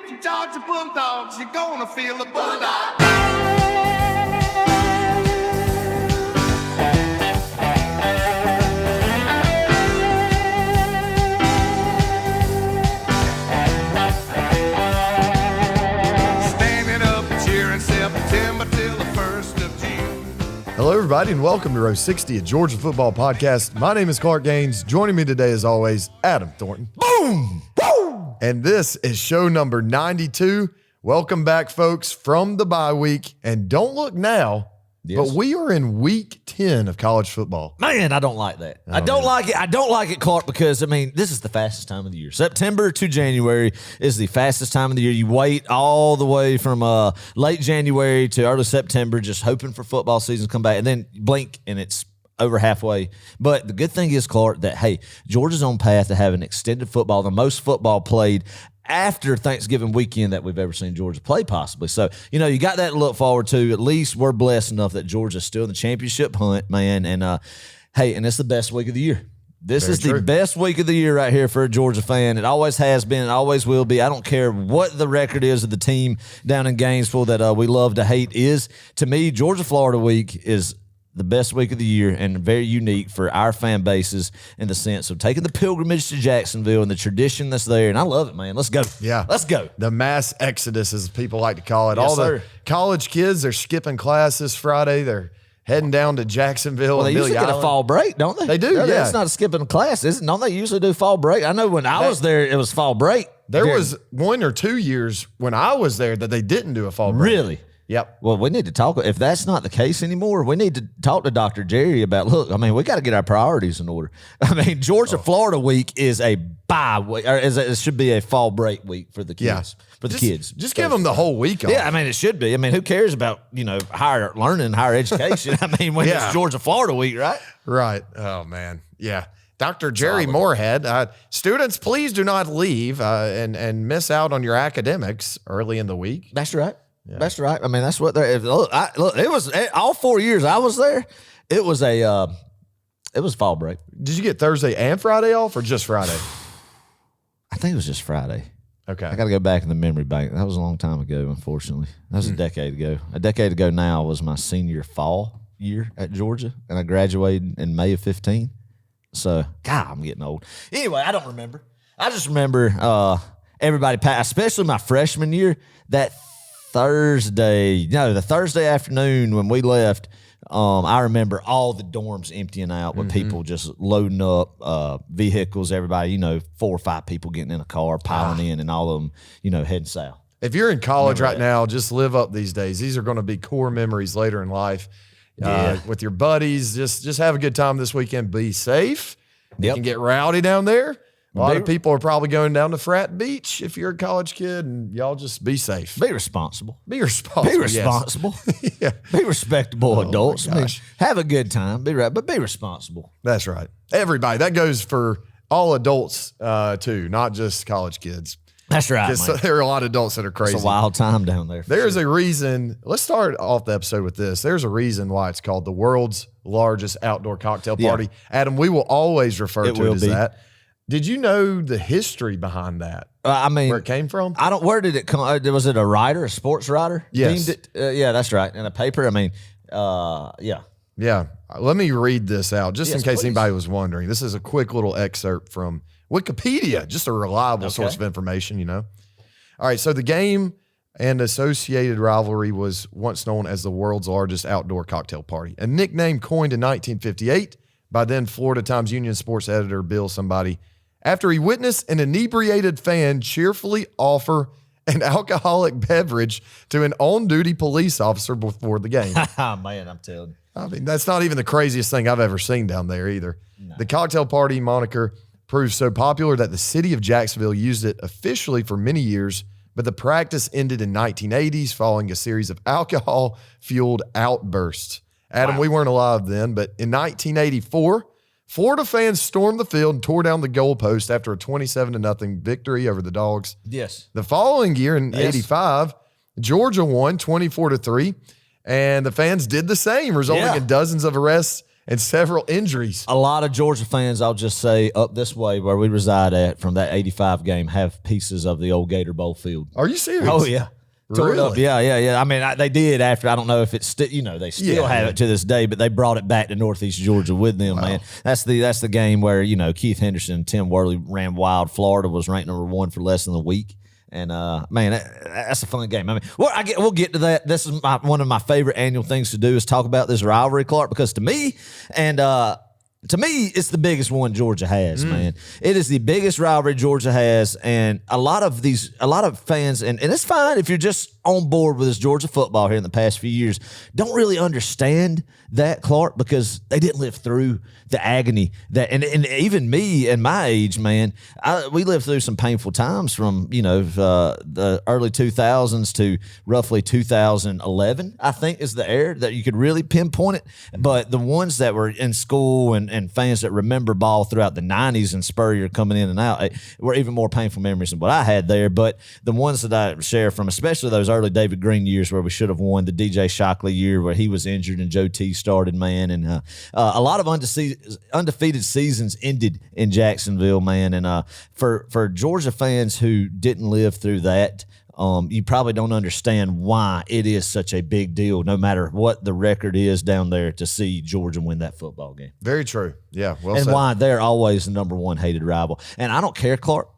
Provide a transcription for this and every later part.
with the Georgia Bulldogs, you're gonna feel the Bulldog. Hello, everybody, and welcome to Row 60, a Georgia football podcast. My name is Clark Gaines. Joining me today, as always, Adam Thornton. Boom! Boom! And this is show number 92. Welcome back, folks, from the bye week. And don't look now, but we are in week 10 of college football. Man, I don't like that. I don't like it. I don't like it, Clark, because, I mean, this is the fastest time of the year. September to January is the fastest time of the year. You wait all the way from late January to early September, just hoping for football season to come back, and then blink, and it's over halfway. But the good thing is, Clark, that, hey, Georgia's on path to have an extended football, the most football played after Thanksgiving weekend that we've ever seen Georgia play, possibly. So, you know, you got that to look forward to. At least we're blessed enough that Georgia's still in the championship hunt, man. And, hey, and it's the best week of the year. This is the best week of the year right here for a Georgia fan. It always has been. It always will be. I don't care what the record is of the team down in Gainesville that we love to hate is. To me, Georgia-Florida week is the best week of the year and very unique for our fan bases in the sense of taking the pilgrimage to Jacksonville and the tradition that's there. And I love it, man. Let's go. Yeah. Let's go. The mass exodus, as people like to call it. Yes, the college kids, they're skipping class this Friday. They're heading down to Jacksonville. Well, they usually get a fall break, don't they? They do, yeah. It's not skipping class, is it? Don't they usually do fall break? I know when I was there, it was fall break. There was 1 or 2 years when I was there that they didn't do a fall break. Really? Yep. Well, we need to talk. If that's not the case anymore, we need to talk to Dr. Jerry about, look, I mean, we got to get our priorities in order. I mean, Georgia-Florida week is a bye week, or it should be a fall break week for the kids. Yeah. For the kids. Just give them the whole week off. Yeah, I mean, it should be. I mean, who cares about, you know, higher learning, higher education? I mean, when it's Georgia-Florida week, right? Right. Oh, man. Yeah. Dr. Jerry Moorhead, students, please do not leave and miss out on your academics early in the week. That's right. Yeah. That's right. I mean, that's what they're. Look, it was all 4 years I was there. It was fall break. Did you get Thursday and Friday off, or just Friday? I think it was just Friday. Okay. I got to go back in the memory bank. That was a long time ago, unfortunately. That was a decade ago. A decade ago now was my senior fall year at Georgia, and I graduated in May of 15. So, God, I'm getting old. Anyway, I don't remember. I just remember everybody passed, especially my freshman year, the Thursday afternoon when we left, I remember all the dorms emptying out with people just loading up vehicles, everybody, 4 or 5 people getting in a car, piling in, and all of them, heading south. If you're in college right now, just live up these days. These are going to be core memories later in life. With your buddies, just have a good time this weekend. Be safe. You can get rowdy down there. A lot of people are probably going down to Frat Beach if you're a college kid, and y'all just be safe. Be responsible. Be responsible. Be responsible. Yeah. Be respectable adults. I mean, have a good time. But be responsible. That's right. Everybody. That goes for all adults too, not just college kids. That's right. Because there are a lot of adults that are crazy. It's a wild time down there. There's a reason. Let's start off the episode with this. There's a reason why it's called the world's largest outdoor cocktail party. Adam, we will always refer to it as that. Did you know the history behind that? I mean, where it came from? Where did it come? Was it a writer, a sports writer? Yes. Yeah, that's right. In a paper. I mean, yeah. Yeah. Let me read this out just in case anybody was wondering. This is a quick little excerpt from Wikipedia, just a reliable source of information, All right. So the game and associated rivalry was once known as the world's largest outdoor cocktail party, a nickname coined in 1958 by then Florida Times Union sports editor Bill somebody, after he witnessed an inebriated fan cheerfully offer an alcoholic beverage to an on-duty police officer before the game. Man, I'm telling you. I mean, that's not even the craziest thing I've ever seen down there either. No. The cocktail party moniker proved so popular that the city of Jacksonville used it officially for many years, but the practice ended in 1980s following a series of alcohol-fueled outbursts. Adam, we weren't alive then, but in 1984, Florida fans stormed the field and tore down the goalpost after a 27-0 victory over the Dawgs. Yes. The following year in 85, Georgia won 24-3, and the fans did the same, resulting in dozens of arrests and several injuries. A lot of Georgia fans, I'll just say, up this way where we reside at from that 85 game have pieces of the old Gator Bowl field. Are you serious? Oh, yeah. Tore it up. Really? Yeah. I mean, they did after. I don't know if it's still, they still have it to this day, but they brought it back to Northeast Georgia with them, man. That's the game where, Keith Henderson and Tim Worley ran wild. Florida was ranked number 1 for less than a week. And, man, that's a fun game. I mean, we'll get to that. This is one of my favorite annual things to do is talk about this rivalry, Clark, because to me, it's the biggest one Georgia has, man. It is the biggest rivalry Georgia has, and a lot of fans, and it's fine if you're just on board with this Georgia football here in the past few years, don't really understand that, Clark, because they didn't live through the agony that, and even me and my age, man, we lived through some painful times from, the early 2000s to roughly 2011, I think is the era that you could really pinpoint it. But the ones that were in school and fans that remember ball throughout the 90s and Spurrier coming in and out were even more painful memories than what I had there. But the ones that I share from, especially those early David Green years where we should have won, the DJ Shockley year where he was injured and Joe T started, man, and a lot of undefeated seasons ended in Jacksonville, man. And for Georgia fans who didn't live through that, you probably don't understand why it is such a big deal, no matter what the record is down there, to see Georgia win that football game. Very true. Yeah. Well and said. why they're always the number 1 hated rival. And I don't care, Clark.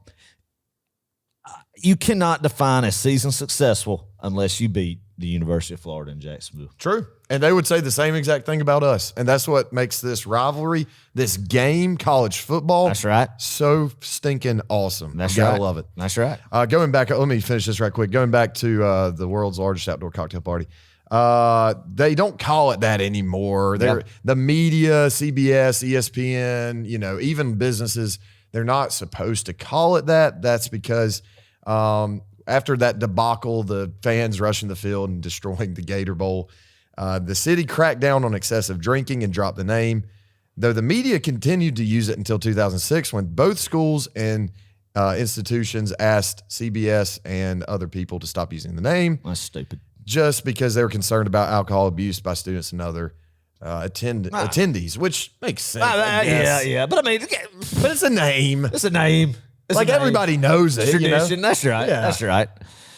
You cannot define a season successful unless you beat the University of Florida in Jacksonville. True. And they would say the same exact thing about us. And that's what makes this rivalry, this game, college football, That's right. so stinking awesome. That's You gotta right. love it. That's right. Going back, let me finish this right quick. Going back to the world's largest outdoor cocktail party. They don't call it that anymore. The media, CBS, ESPN, even businesses, they're not supposed to call it that. That's because after that debacle, the fans rushing the field and destroying the Gator Bowl, the city cracked down on excessive drinking and dropped the name, though the media continued to use it until 2006 when both schools and institutions asked CBS and other people to stop using the name. That's stupid. Just because they were concerned about alcohol abuse by students and other attendees, which makes sense. Yeah. But I mean, But it's a name. it's a name. It's Like a name. everybody knows it. Tradition. That's right. Yeah. That's right.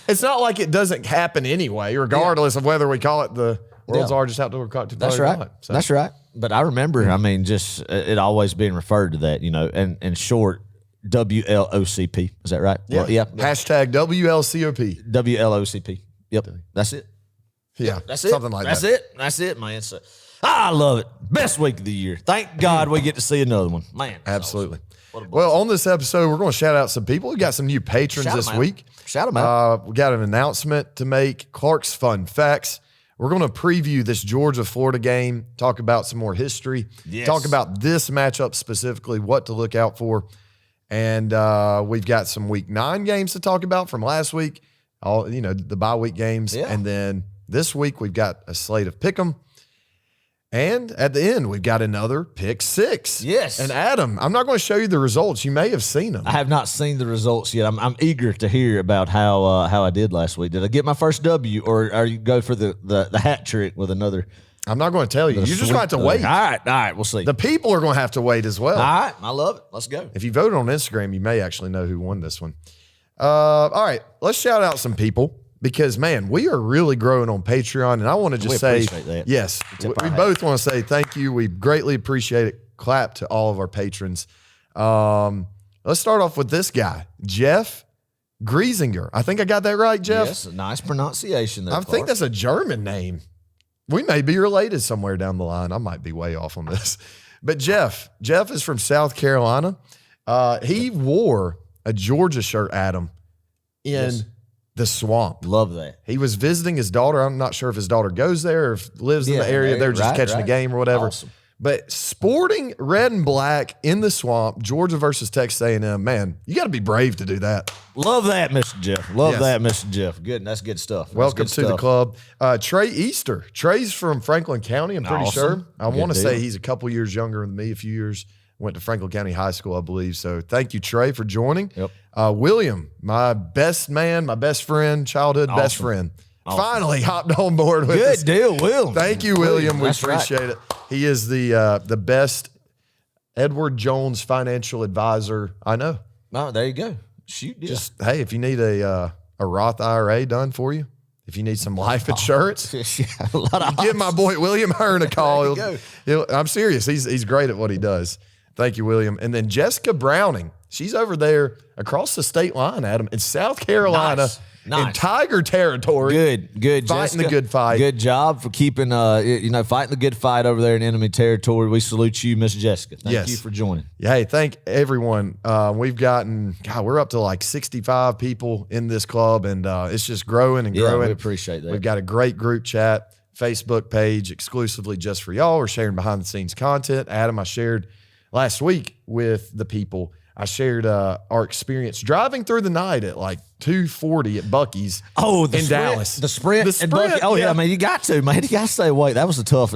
It's not like it doesn't happen anyway, regardless of whether we call it the world's largest outdoor cocktail party That's or right. not. So, That's right. But I remember, I mean, just it always being referred to that, and in short, WLOCP. Is that right? yeah. Well, yeah. Hashtag WLCOP. WLOCP. Yep. That's it. Yeah. That's it. Something like That's that. That's it, man. So, I love it. Best week of the year. Thank God we get to see another one. Man. Absolutely. What a Well, on this episode, we're going to shout out some people. We got some new patrons Shout this 'em out. week. Shout 'em out. We got an announcement to make. Clark's Fun Facts. We're going to preview this Georgia-Florida game, talk about some more history, Yes. talk about this matchup specifically, what to look out for. And we've got some Week 9 games to talk about from last week, the bye week games. Yeah. And then this week, we've got a slate of pick 'em. And at the end, we've got another pick 6. Yes. And Adam, I'm not going to show you the results. You may have seen them. I have not seen the results yet. I'm eager to hear about how I did last week. Did I get my first W, or are you go for the hat trick with another? I'm not going to tell you. You're just going to have to wait. All right, we'll see. The people are going to have to wait as well. All right, I love it. Let's go. If you voted on Instagram, you may actually know who won this one. All right, let's shout out some people because, man, we are really growing on Patreon, and I want to just say, appreciate that. yes, we both want to say thank you. We greatly appreciate it. Clap to all of our patrons. Let's start off with this guy, Jeff Griesinger. I think I got that right, Jeff? Yes, nice pronunciation there. I think that's a German name. We may be related somewhere down the line. I might be way off on this. But Jeff is from South Carolina. He wore a Georgia shirt, Adam, in the swamp. Love that. He was visiting his daughter. I'm not sure if his daughter goes there or if lives in the area. They're just catching a game or whatever. Awesome. But sporting red and black in the swamp, Georgia versus Texas A&M, man, you got to be brave to do that. Love that, Mr. Jeff. Love Yes. that, Mr. Jeff. Good. That's good stuff. Welcome to the club. Trey Easter. Trey's from Franklin County, I'm pretty Awesome. sure. I Good want to deal. say he's a couple years younger than me, a few years. Went to Franklin County High School, I believe. So thank you, Trey, for joining. Yep. William, my best man, my best friend, childhood best Awesome. friend. finally hopped on board with us. Good deal, Will. Thank you, William. We That's right. appreciate it. He is the best Edward Jones financial advisor I know. Oh, there you go. Shoot, yeah. Just, hey, if you need a Roth IRA done for you, if you need some life insurance, a lot of give my boy William Hearn a call. There you I'm serious. He's great at what he does. Thank you, William. And then Jessica Browning. She's over there across the state line, Adam, in South Carolina, in Tiger territory. Good. Fighting Jessica, the good fight. Good job for keeping, fighting the good fight over there in enemy territory. We salute you, Miss Jessica. Thank you for joining. Yeah, hey, thank everyone. We're up to like 65 people in this club, and it's just growing and growing. We appreciate that. We've got a great group chat, Facebook page exclusively just for y'all. We're sharing behind the scenes content. Adam, I shared last week with the people. I shared our experience driving through the night at like 2:40 at Buc-ee's in Dallas. The sprint. And Buc-ee. Oh yeah, man, you got to stay awake. That was a tough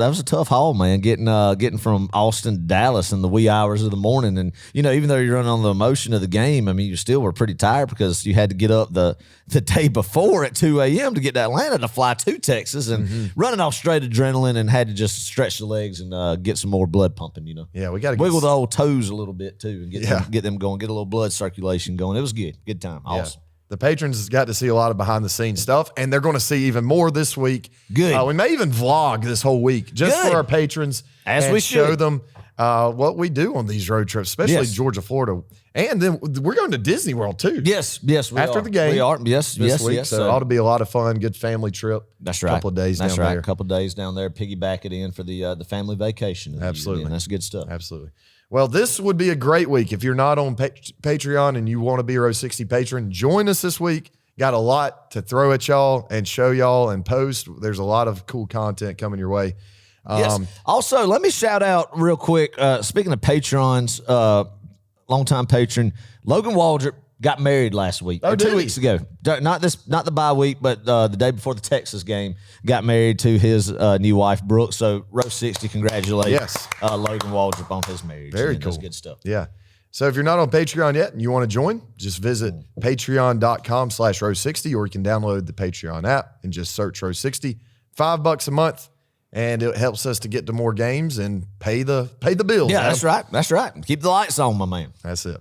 haul, man. Getting from Austin to Dallas in the wee hours of the morning, and even though you're running on the emotion of the game, I mean, you still were pretty tired because you had to get up the day before at 2 a.m. to get to Atlanta to fly to Texas, and running off straight adrenaline, and had to just stretch the legs and get some more blood pumping. Yeah, we got to wiggle the old toes a little bit too, and get them going, get a little blood circulation going. It was good time, awesome. The patrons got to see a lot of behind the scenes stuff, and they're going to see even more this week. Good. We may even vlog this whole week just for our patrons, and we show should. them what we do on these road trips, especially Georgia, Florida, and then we're going to Disney World too. Yes, we after are. the game. We are. Yes, this week. yes. So it ought to be a lot of fun, good family trip. That's right. A couple of days down there. A couple of days down there. Piggyback it in for the family vacation. Absolutely, that's good stuff. Absolutely. Well, this would be a great week if you're not on Patreon and you want to be a Row 60 patron. Join us this week. Got a lot to throw at y'all and show y'all and post. There's a lot of cool content coming your way. Yes. Also, let me shout out real quick. Speaking of patrons, longtime patron Logan Waldrop got married last week, or 2 weeks ago. Not the bye week, but the day before the Texas game, got married to his new wife Brooke. So Row 60, congratulate Logan Waldrop on his marriage. Very cool. That's good stuff. Yeah. So if you're not on Patreon yet and you want to join, just visit patreon.com/row60, or you can download the Patreon app and just search Row 60. $5 a month, and it helps us to get to more games and pay the bills. Yeah, that's right. Keep the lights on, my man. That's it.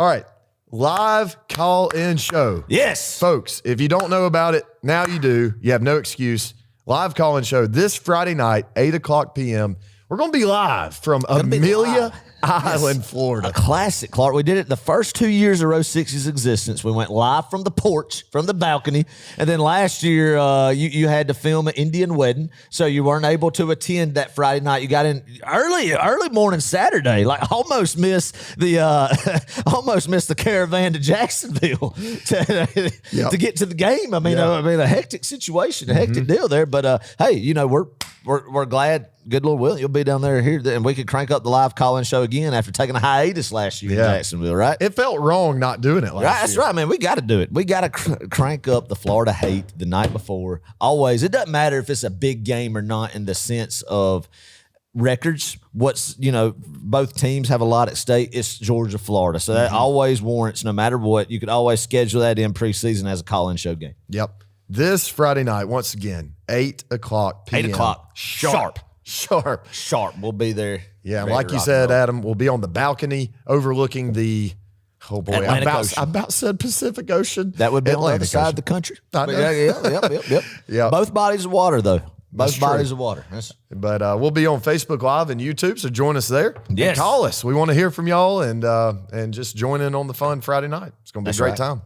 All right. Live call-in show. Yes. Folks, if you don't know about it, now you do. You have no excuse. Live call-in show this Friday night, 8 o'clock p.m. We're going to be live from Amelia Island, Florida. A classic, Clark. We did it the first 2 years of Row 60's existence. We went live from the porch, from the balcony. And then last year, you had to film an Indian wedding, so you weren't able to attend that Friday night. You got in early morning Saturday, like almost missed the caravan to Jacksonville to get to the game. I mean, a hectic situation, a hectic deal there. But hey, we're glad. Good Lord willing, you'll be down there here, and we could crank up the live call-in show again after taking a hiatus last year in Jacksonville, right? It felt wrong not doing it last year. That's right, man. We got to do it. We got to crank up the Florida hate the night before. Always. It doesn't matter if it's a big game or not in the sense of records. Both teams have a lot at stake. It's Georgia, Florida. So that always warrants, no matter what, you could always schedule that in preseason as a call-in show game. Yep. This Friday night, once again, 8 o'clock p.m. 8 o'clock. Sharp. We'll be there. Yeah, like you said, Adam, we'll be on the balcony overlooking the I about said Pacific Ocean. That would be Atlantic on the other side Ocean. of the country. I know. Yep. Yeah. Both bodies of water, though. Both bodies of water. But we'll be on Facebook Live and YouTube, so join us there. Yes. And call us. We want to hear from y'all and just join in on the fun Friday night. It's going to be a great time.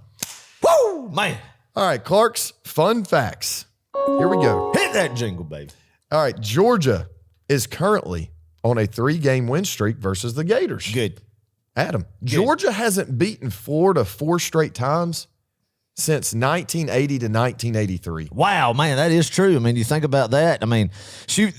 Woo, man. All right, Clark's Fun Facts. Here we go. Hit that jingle, baby. All right, Georgia is currently on a 3-game win streak versus the Gators. Good. Adam, Georgia hasn't beaten Florida 4 straight times since 1980 to 1983. Wow, man, that is true. I mean, you think about that. I mean, shoot,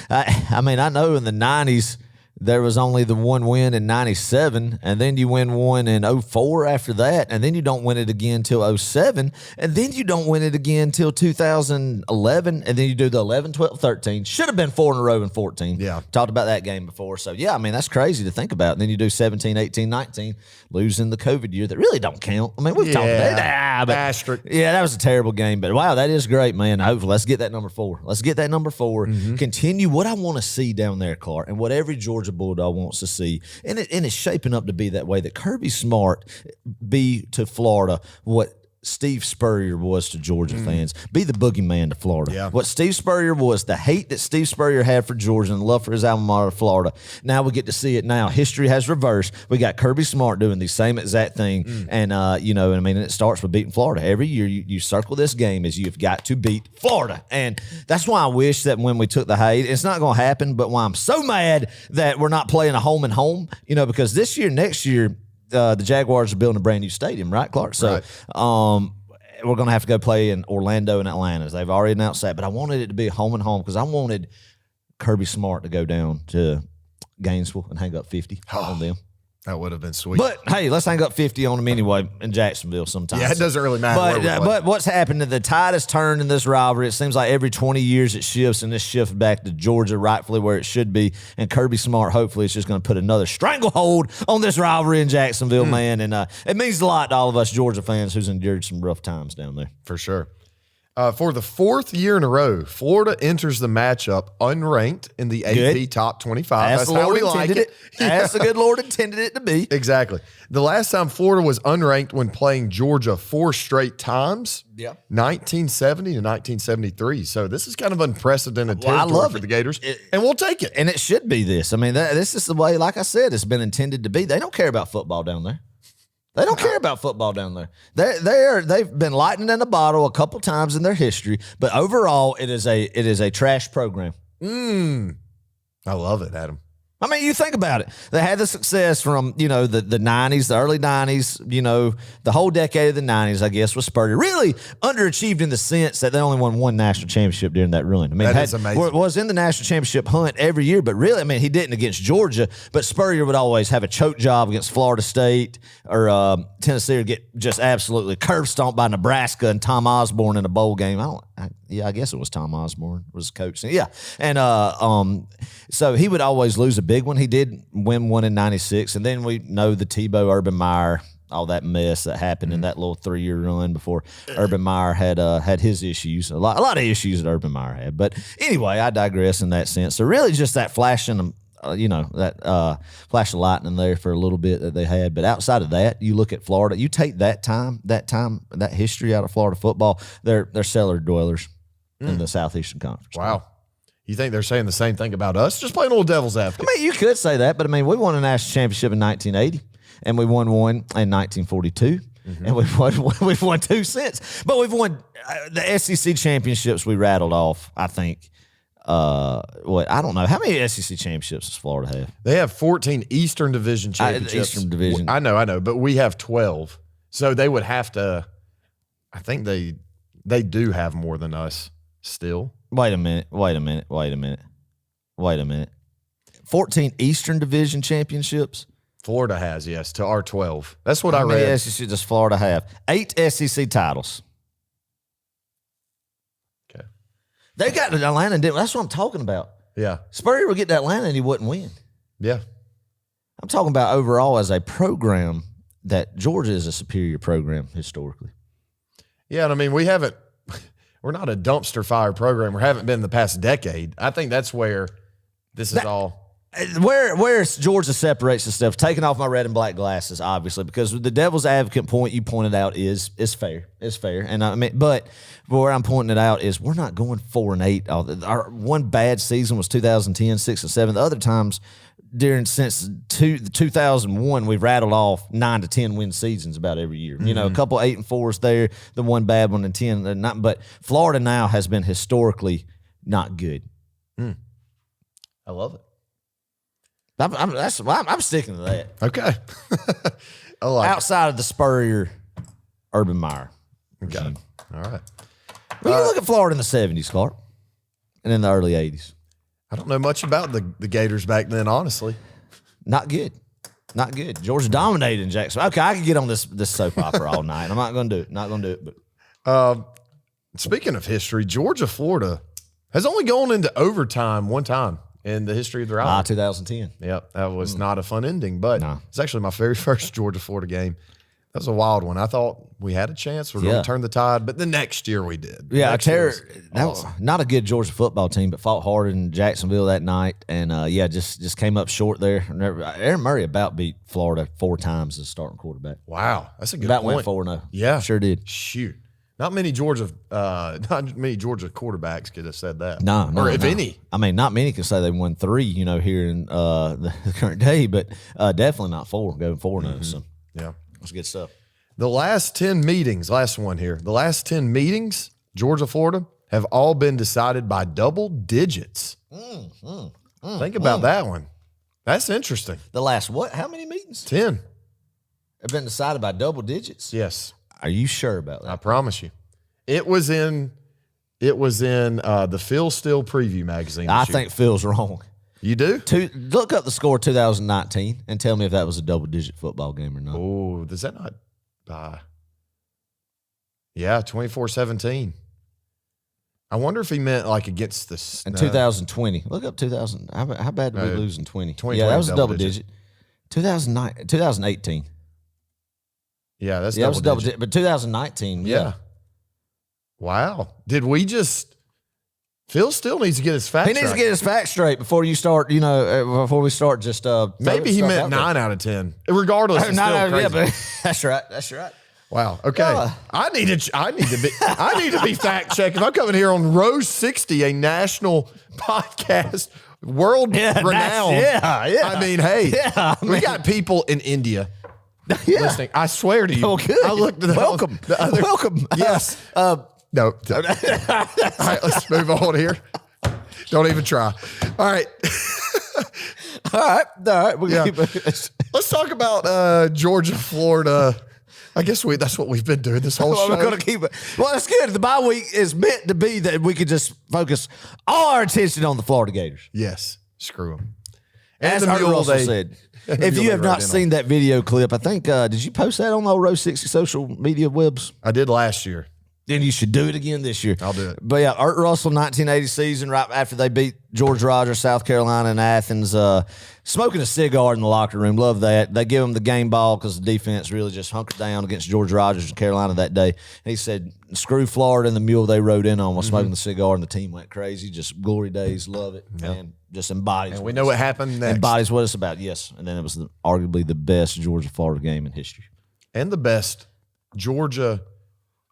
I know in the 90s, there was only the one win in 97, and then you win one in 04 after that, and then you don't win it again till 07, and then you don't win it again till 2011, and then you do the 11, 12, 13. Should have been 4 in a row in 14. Yeah. Talked about that game before. So, yeah, I mean, that's crazy to think about. And then you do 17, 18, 19, losing the COVID year that really don't count. I mean, we've talked about that. Asterisk. Yeah, that was a terrible game. But, wow, that is great, man. Hopefully, let's get that number 4. Let's get that number 4. Continue what I want to see down there, Clark, and what every Georgia Bulldog wants to see. And it's shaping up to be that way, that Kirby Smart be to Florida what Steve Spurrier was to Georgia fans. Be the boogeyman to Florida. Yeah. What Steve Spurrier was, the hate that Steve Spurrier had for Georgia and the love for his alma mater, Florida. Now we get to see it now. History has reversed. We got Kirby Smart doing the same exact thing. And, you know, I mean, it starts with beating Florida. Every year you circle this game as you've got to beat Florida. And that's why I wish that when we took the hate, it's not going to happen, but why I'm so mad that we're not playing a home and home, you know, because this year, next year, the Jaguars are building a brand new stadium, right, Clark? So we're going to have to go play in Orlando and Atlanta. They've already announced that, but I wanted it to be home and home because I wanted Kirby Smart to go down to Gainesville and hang up 50 on them. That would have been sweet. But, hey, let's hang up 50 on them anyway in Jacksonville sometime. Yeah, it doesn't really matter. But what's happened, the tide has turned in this rivalry. It seems like every 20 years it shifts, and this shifts back to Georgia, rightfully where it should be. And Kirby Smart, hopefully, is just going to put another stranglehold on this rivalry in Jacksonville, man. And it means a lot to all of us Georgia fans who's endured some rough times down there. For sure. For the 4th year in a row, Florida enters the matchup unranked in the AP Top 25. That's how we like it. As the good Lord intended it to be. Exactly. The last time Florida was unranked when playing Georgia 4 straight times, 1970 to 1973. So this is kind of unprecedented territory for the Gators, and we'll take it. And it should be this. I mean, this is the way, like I said, it's been intended to be. They don't care about football down there. They don't care about football down there. They've been lightning in a bottle a couple times in their history, but overall, it is a trash program. I love it, Adam. I mean, you think about it. They had the success from, you know, the 90s, the early 90s, you know, the whole decade of the 90s, I guess, was Spurrier. Really underachieved in the sense that they only won one national championship during that run. I mean, that is amazing. Was in the national championship hunt every year, but really, I mean, he didn't against Georgia, but Spurrier would always have a choke job against Florida State or Tennessee, or get just absolutely curb stomped by Nebraska and Tom Osborne in a bowl game. I guess it was Tom Osborne was coach. Yeah. And so he would always lose a big one. He did win one in 96. And then we know the Tebow, Urban Meyer, all that mess that happened in that little 3-year run before Urban Meyer had his issues. A lot of issues that Urban Meyer had. But anyway, I digress in that sense. So really just that flashing, that flash of lightning there for a little bit that they had. But outside of that, you look at Florida, you take that history out of Florida football, they're cellar dwellers in the Southeastern Conference. Wow. You think they're saying the same thing about us? Just playing a little devil's advocate. I mean, you could say that, but I mean, we won a national championship in 1980, and we won one in 1942. And we've won 2 since. But we've won the SEC championships we rattled off, I think. I don't know. How many SEC championships does Florida have? They have 14 Eastern Division championships. Eastern Division. I know, but we have 12. So they would have to, I think they do have more than us still. Wait a minute. 14 Eastern Division championships? Florida has, yes, to our 12. That's what I read. How many SEC does Florida have? 8 SEC titles. Okay. They got to Atlanta and didn't. That's what I'm talking about. Yeah. Spurrier would get to Atlanta and he wouldn't win. Yeah. I'm talking about overall as a program that Georgia is a superior program historically. Yeah, and I mean, we're not a dumpster fire program. We haven't been the past decade. I think that's where this is all. Where Georgia separates itself, taking off my red and black glasses, obviously, because the devil's advocate point you pointed out is fair. It's fair. And I mean, but where I'm pointing it out is we're not going 4-8. Our one bad season was 2010, 6 and 7. The other times since 2001, we've rattled off 9 to 10 win seasons about every year. You know, a couple 8 and 4s there, the one bad one and 10. But Florida now has been historically not good. I love it. I'm sticking to that. Okay. I like outside of the Spurrier, Urban Meyer. Okay. All right. Well, you look at Florida in the 70s, Clark, and in the early 80s. I don't know much about the Gators back then, honestly. Not good. Not good. Georgia dominated in Jacksonville. Okay, I can get on this soap opera all night. I'm not going to do it. Not going to do it. But Speaking of history, Georgia, Florida has only gone into overtime one time in the history of the rivalry. 2010. Yep, that was not a fun ending, but it's actually my very first Georgia, Florida game. That was a wild one. I thought we had a chance. We're going to turn the tide, but the next year we did. Yeah, that was not a good Georgia football team, but fought hard in Jacksonville that night, and just came up short there. Aaron Murray about beat Florida 4 times as starting quarterback. Wow, that's a good About point. went 4-0. Yeah, sure did. Shoot, not many Georgia quarterbacks could have said that. No, if any. I mean, not many can say they won 3. Here in the current day, but definitely not 4. Going 4-0. So yeah. That's good stuff. The last 10 meetings, last one here. The last 10 meetings, Georgia, Florida, have all been decided by double digits. Think about that one. That's interesting. The last what? How many meetings? 10. Have been decided by double digits? Yes. Are you sure about that? I promise you. It was in the Phil Steele Preview magazine. I think Phil's wrong. You do? Look up the score 2019 and tell me if that was a double-digit football game or not. Oh, does that not? 24-17. I wonder if he meant like against the... In 2020. Look up 2000. How bad did we lose in 20? Yeah, that was a double-digit. 2018. Yeah, that's that was a double-digit. But 2019, yeah. Wow. Did we just... Phil still needs to get his facts. He needs to get his facts straight before you start. Before we start just. Maybe he meant 9 out of 10. Regardless, it's still crazy. Yeah, but that's right. That's right. Wow. Okay. I need to be fact checked. If I'm coming here on Row 60, a national podcast, world renowned. Yeah. I mean, hey, we got people in India listening. I swear to you. Oh, good. I looked at welcome. Welcome. Yes. No. All right, let's move on here. Don't even try. All right. All right. Let's talk about Georgia, Florida. I guess that's what we've been doing this whole show. We're going to keep it. Well, that's good. The bye week is meant to be that we could just focus all our attention on the Florida Gators. Yes. Screw them. As Art Russell said. If you have not seen that video clip, I think, did you post that on the Row 60 social media webs? I did last year. Then you should do it again this year. I'll do it. But yeah, Art Russell, 1980 season, right after they beat George Rogers, South Carolina, and Athens, smoking a cigar in the locker room. Love that. They give him the game ball because the defense really just hunkered down against George Rogers and Carolina that day. And he said, screw Florida and the mule they rode in on while smoking the cigar, and the team went crazy. Just glory days. Love it. Yep. And just embodies. And we know what happened next. Embodies what it's about, yes. And then it was arguably the best Georgia-Florida game in history. And the best Georgia.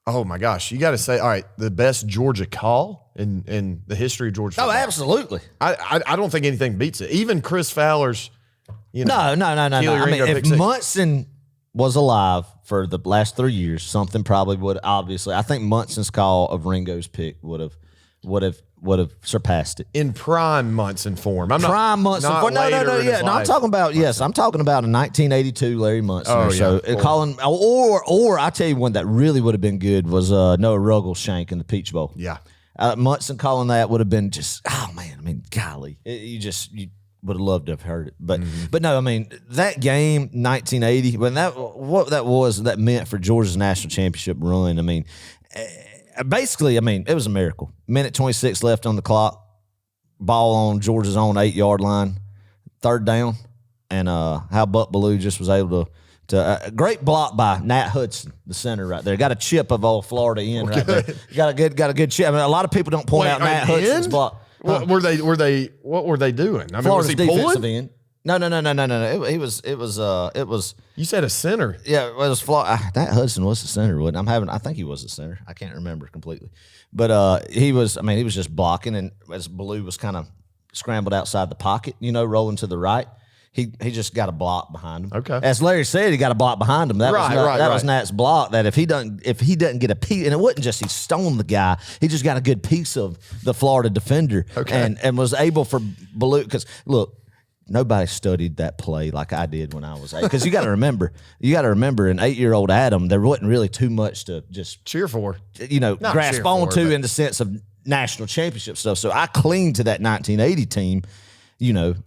Oh my gosh, you got to say, all right, the best Georgia call in the history of Georgia football. Oh, absolutely. I don't think anything beats it. Even Chris Fowler's, No. I mean, if Munson was alive for the last 3 years, something probably would obviously. I think Munson's call of Ringo's pick would have surpassed it in prime Munson form. I'm prime Munson form. No. I'm talking about I'm talking about a 1982 Larry Munson. Oh, or so. Yeah. Calling or I tell you one that really would have been good was Noah Ruggles-Shank in the Peach Bowl. Yeah, Munson calling that would have been just man. I mean, golly, you would have loved to have heard it, but no. I mean, that game 1980 when what that meant for Georgia's national championship run. I mean. Basically, I mean, it was a miracle. Minute 26 left on the clock. Ball on Georgia's own 8-yard line. 3rd down. And how Buck Ballou just was able to great block by Nat Hudson, the center right there. Got a chip of old Florida in right there. Got a good chip. I mean, a lot of people don't point out Nat Hudson's block. What were they doing? I mean, Florida's was he defensive pulling? end. No. It was. You said a center. Yeah, it was Florida. That Hudson was the center, wasn't I think he was the center. I can't remember completely, but he was. I mean, he was just blocking, and as Ballou was kind of scrambled outside the pocket, rolling to the right, he just got a block behind him. Okay. As Larry said, he got a block behind him. That was Nat's block. That if he doesn't get a piece, and it wasn't just he stoned the guy, he just got a good piece of the Florida defender, and was able for Ballou because look. Nobody studied that play like I did when I was 8. Because you got to remember, an 8-year-old Adam, there wasn't really too much to just cheer for, grasp onto in the sense of national championship stuff. So I cling to that 1980 team.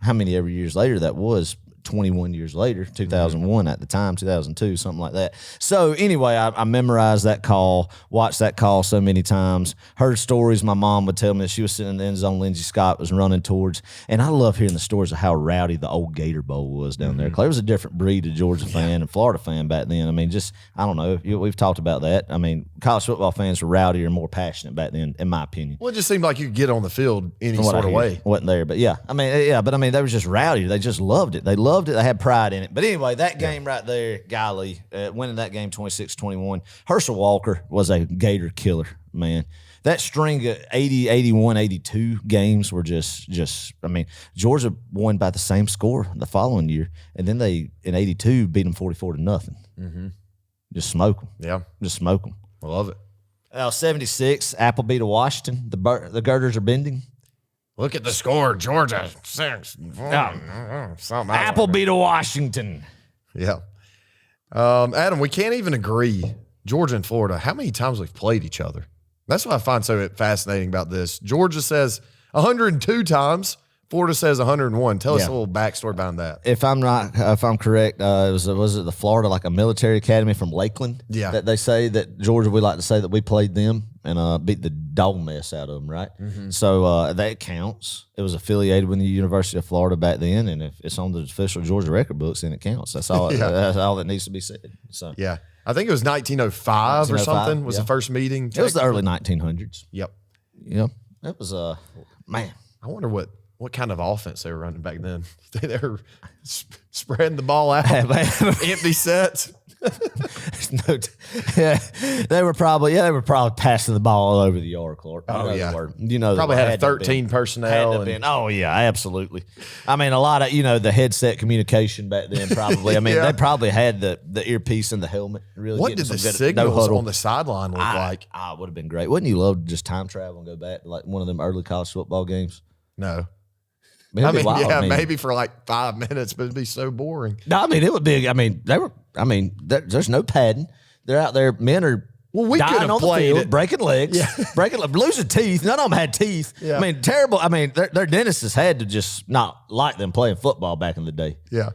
How many every years later that was 21 years later, 2001 at the time, 2002, something like that. So anyway, I memorized that call, watched that call so many times, heard stories. My mom would tell me that she was sitting in the end zone, Lindsey Scott was running towards, and I love hearing the stories of how rowdy the old Gator Bowl was down there. There was a different breed of Georgia fan and Florida fan back then. I mean, just, I don't know, we've talked about that. I mean, college football fans were rowdier and more passionate back then, in my opinion. Well, it just seemed like you could get on the field any sort of way. Wasn't there, but yeah. I mean, they were just rowdy. They just loved it. They loved it. They had pride in it. But anyway, that game right there, golly, winning that game 26-21. Herschel Walker was a Gator killer, man. That string of 80, 81, 82 games were just. I mean, Georgia won by the same score the following year, and then they, in 82, beat them 44-0. Mm-hmm. Just smoke them. Yeah. Just smoke them. I love it. 76, Appleby to Washington. The girders are bending. Look at the score, Georgia 6. Something. Appleby to Washington. Yeah. Adam, we can't even agree, Georgia and Florida, how many times we've played each other. That's what I find so fascinating about this. Georgia says 102 times. Florida says 101. Tell us a little backstory behind that. If I'm correct, was it the Florida, like a military academy from Lakeland? Yeah. That they say that Georgia, we like to say that we played them and beat the dog mess out of them, right? Mm-hmm. So that counts. It was affiliated with the University of Florida back then, and if it's on the official Georgia record books, then it counts. That's all. That's all that needs to be said. So yeah, I think it was 1905 or something was the first meeting. It was the early 1900s. Yep. Yep. It was man. I wonder what kind of offense they were running back then. They were spreading the ball out, empty sets. They were probably passing the ball all over the yard, Clark. You know, probably had 13 personnel. Oh yeah, absolutely. I mean, a lot of the headset communication back then. Probably. I mean, they probably had the earpiece and the helmet. Really, what did the signals on the sideline look like? It would have been great. Wouldn't you love to just time travel and go back to like one of them early college football games? No. Wild. Maybe for like 5 minutes, but it'd be so boring. No, I mean, it would be. I mean, there's no padding. They're out there. Men are dying on the field, breaking legs, losing teeth. None of them had teeth. Yeah. I mean, terrible. I mean, their dentists had to just not like them playing football back in the day. Yeah.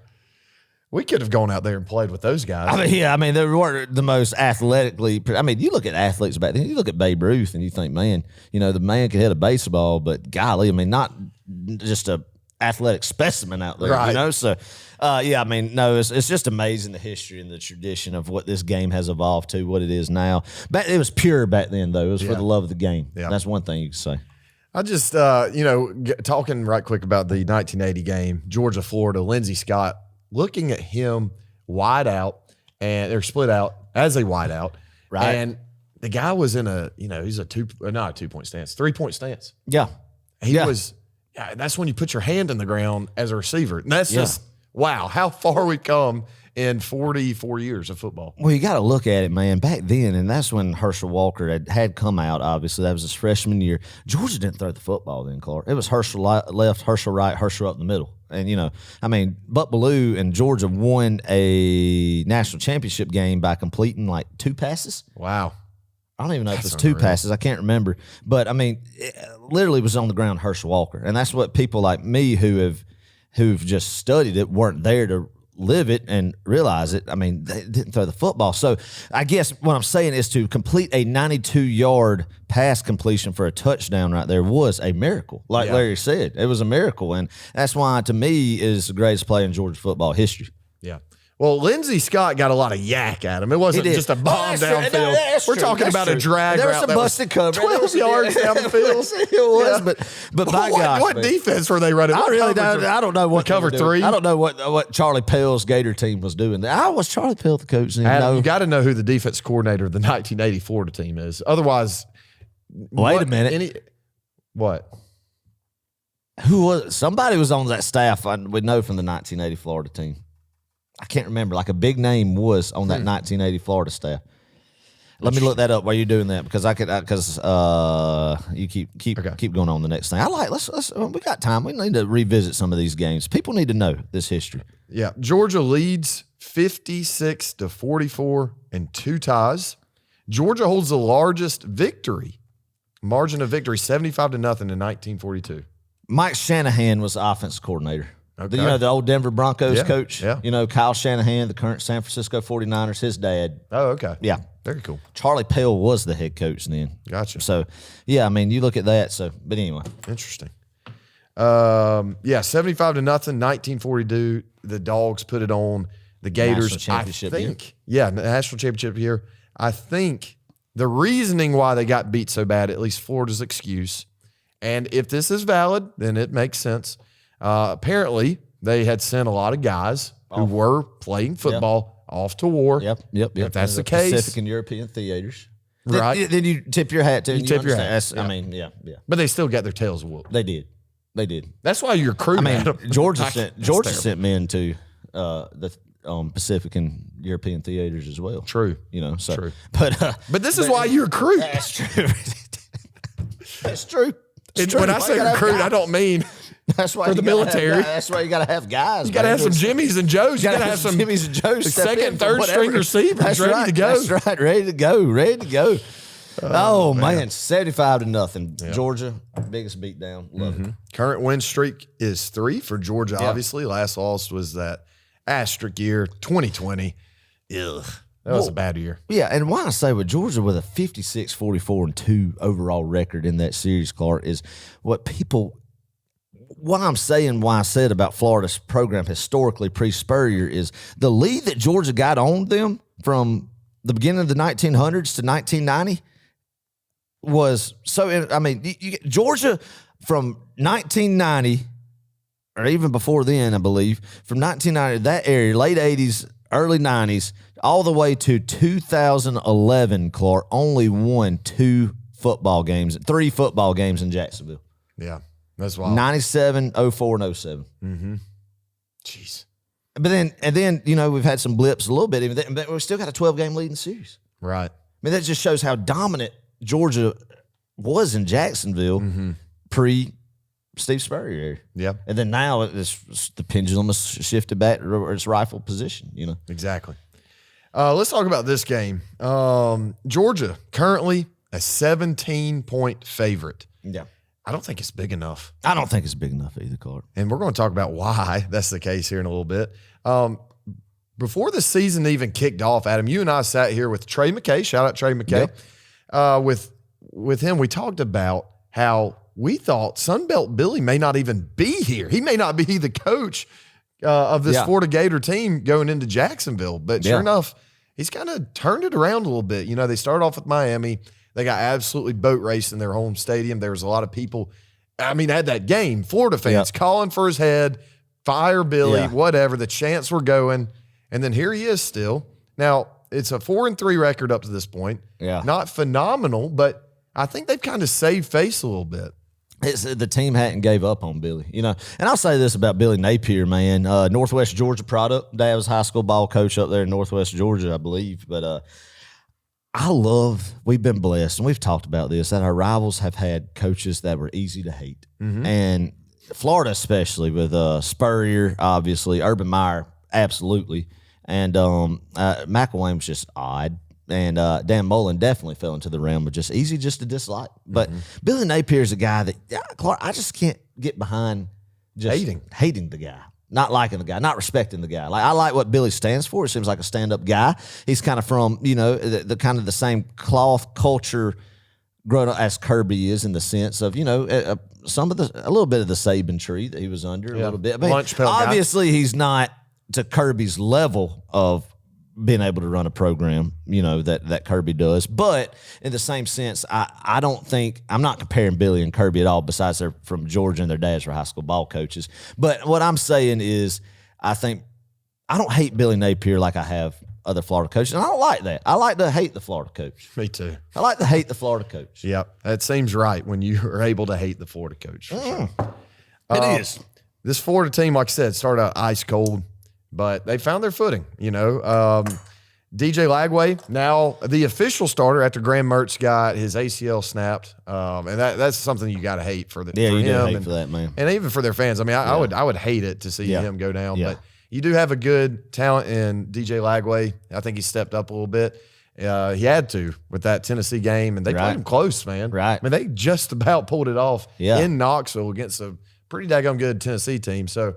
We could have gone out there and played with those guys. I mean, they weren't the most athletically. I mean, you look at athletes back then. You look at Babe Ruth, and you think, man, the man could hit a baseball, but golly, I mean, not just a athletic specimen out there, right. So, I mean, no, it's just amazing the history and the tradition of what this game has evolved to, what it is now. But it was pure back then, though. It was for the love of the game. Yeah. That's one thing you can say. I just, talking right quick about the 1980 game, Georgia, Florida, Lindsey Scott. Looking at him wide out, and they're split out as a wide out. Right. And the guy was in he's not a 2-point stance, 3-point stance. Yeah. He was, that's when you put your hand in the ground as a receiver. And that's just, wow, how far we've come in 44 years of football. Well, you got to look at it, man. Back then, and that's when Herschel Walker had come out, obviously. That was his freshman year. Georgia didn't throw the football then, Clark. It was Herschel left, Herschel right, Herschel up in the middle. And, Buck Bellew and Georgia won a national championship game by completing like 2 passes. Wow. I don't even know if it was 2 passes. I can't remember. But, I mean, it literally was on the ground, Herschel Walker. And that's what people like me who've just studied it weren't there to live it and realize it. I mean, they didn't throw the football. So I guess what I'm saying is to complete a 92-yard pass completion for a touchdown right there was a miracle. Like Larry said, it was a miracle. And that's why, to me, is the greatest play in Georgia football history. Yeah. Well, Lindsey Scott got a lot of yak at him. It wasn't just a bomb downfield. We're talking about a drag route. There was some busted cover. 12 yards down the field. It was, but by gosh. What defense were they running? I don't know what cover 3. I don't know what Charlie Pell's Gator team was doing. Was Charlie Pell the coach? Adam, you got to know who the defense coordinator of the 1980 Florida team is. Otherwise, wait a minute. What? Who was? Somebody was on that staff. We know from the 1980 Florida team. I can't remember. Like a big name was on that 1980 Florida staff. Let me look that up while you're doing that because you keep going on the next thing. Let's we got time. We need to revisit some of these games. People need to know this history. Yeah, Georgia leads 56-44 and 2 ties. Georgia holds the largest margin of victory, 75-0 in 1942. Mike Shanahan was the offensive coordinator. Okay. The old Denver Broncos Yeah, coach. yeah. Kyle Shanahan, the current San Francisco 49ers, his dad. Oh, okay. Yeah. Very cool. Charlie Pell was the head coach then. Gotcha. So, yeah, I mean, you look at that. So, but anyway. Interesting. 75-0, 1942. The Dawgs put it on the Gators. National championship I think, yeah, national championship here. I think the reasoning why they got beat so bad, at least Florida's excuse, and if this is valid, then it makes sense. Apparently, they had sent a lot of guys who were playing football off to war. Yep. If that's the case, Pacific and European theaters. right? Then you tip your hat to. You tip your hat. That's, Yeah. I mean, yeah. But they still got their tails whooped. They did. That's why you're recruiting. I mean, them. Georgia That's sent men to the Pacific and European theaters as well. True. So True. But this is why you recruit. that's true. That's true. It's When true. I say You gotta have recruit, guys. I don't mean That's why for you the gotta have military. guys. That's why you got to have guys. you got to have some Jimmies and Joes. You got to have some Jimmys and Joes. step second, in for third whatever. string receivers That's ready right. to go. That's right. Ready to go. Ready to go. Oh man, 75-0. Georgia, biggest beatdown. Love it. Current win streak is 3 for Georgia. Obviously, last loss was that asterisk year 2020. Ugh, that was a bad year. Yeah, and why I say with Georgia with a 56-44-2 overall record in that series, Clark, is why I said about Florida's program historically pre-Spurrier is the lead that Georgia got on them from the beginning of the 1900s to 1990 was so. I mean, Georgia from 1990 or even before then, I believe, from 1990 that area, late 80s, early 90s, all the way to 2011, Clark only won 3 football games in Jacksonville. Yeah, that's wild. 97, 04, and 07. Jeez. But then, we've had some blips a little bit, even then, but we've still got a 12-game lead in the series. Right. I mean, that just shows how dominant Georgia was in Jacksonville pre-Steve Spurrier. Yeah. And then now the pendulum has shifted back to its rightful position, Exactly. Let's talk about this game. Georgia, currently a 17-point favorite. Yeah. I don't think it's big enough. I don't think it's big enough either, Clark. And we're going to talk about why that's the case here in a little bit. Before the season even kicked off, Adam, you and I sat here with Trey McKay. Shout out Trey McKay. With him, we talked about how we thought Sunbelt Billy may not even be here. He may not be the coach of this Florida Gator team going into Jacksonville. But sure enough, he's kind of turned it around a little bit. They started off with Miami. They got absolutely boat raced in their home stadium. There was a lot of people. I mean, at that game, Florida fans calling for his head, fire Billy, whatever. The chants were going. And then here he is still. Now, it's a 4-3 record up to this point. Yeah. Not phenomenal, but I think they've kind of saved face a little bit. The team hadn't gave up on Billy, And I'll say this about Billy Napier, man. Northwest Georgia product. Dad was high school ball coach up there in Northwest Georgia, I believe. But we've been blessed, and we've talked about this, that our rivals have had coaches that were easy to hate. And Florida especially with Spurrier, obviously, Urban Meyer, absolutely. And McElwain was just odd. And Dan Mullen definitely fell into the realm of just easy just to dislike. But Billy Napier is a guy that, Clark, I just can't get behind just hating the guy, not liking the guy, not respecting the guy. Like, I like what Billy stands for. It seems like a stand-up guy. He's kind of from, the kind of the same cloth culture growing up as Kirby is in the sense of, a little bit of the Saban tree that he was under a little bit. I mean, Lunch pail guy. obviously he's not to Kirby's level of being able to run a program, that Kirby does. But in the same sense, I don't think – I'm not comparing Billy and Kirby at all, besides they're from Georgia and their dads were high school ball coaches. But what I'm saying is I don't hate Billy Napier like I have other Florida coaches, and I don't like that. I like to hate the Florida coach. Me too. I like to hate the Florida coach. Yep. That seems right when you are able to hate the Florida coach. For sure. It is. This Florida team, like I said, started out ice cold, but they found their footing, DJ Lagway, now the official starter after Graham Mertz got his ACL snapped. And that's something you got to hate for you him do hate for that, man. And even for their fans. I mean, I would hate it to see him go down, Yeah. but you do have a good talent in DJ Lagway. I think he stepped up a little bit. He had to with that Tennessee game, and they played him close, man. Right. I mean, they just about pulled it off Yeah. in Knoxville against a pretty daggone good Tennessee team. So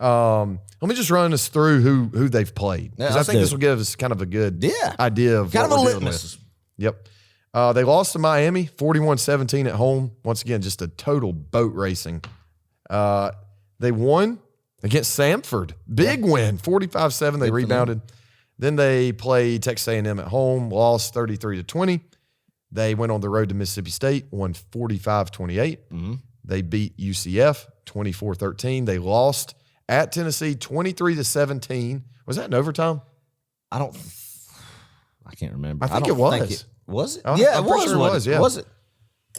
Let me just run us through who they've played, because I think this will give us kind of a good idea of kind what of a we're dealing litmus. with. Yep. They lost to Miami 41-17 at home. Once again, just a total boat racing. They won against Samford. Big win, 45-7. They rebounded. Then they played Texas A&M at home, lost 33-20. They went on the road to Mississippi State, won 45-28. They beat UCF 24-13. They lost at Tennessee 23-17. Was that in overtime? I can't remember. I think it was. Was it? I'm Yeah, pretty sure it was. Yeah. Was it?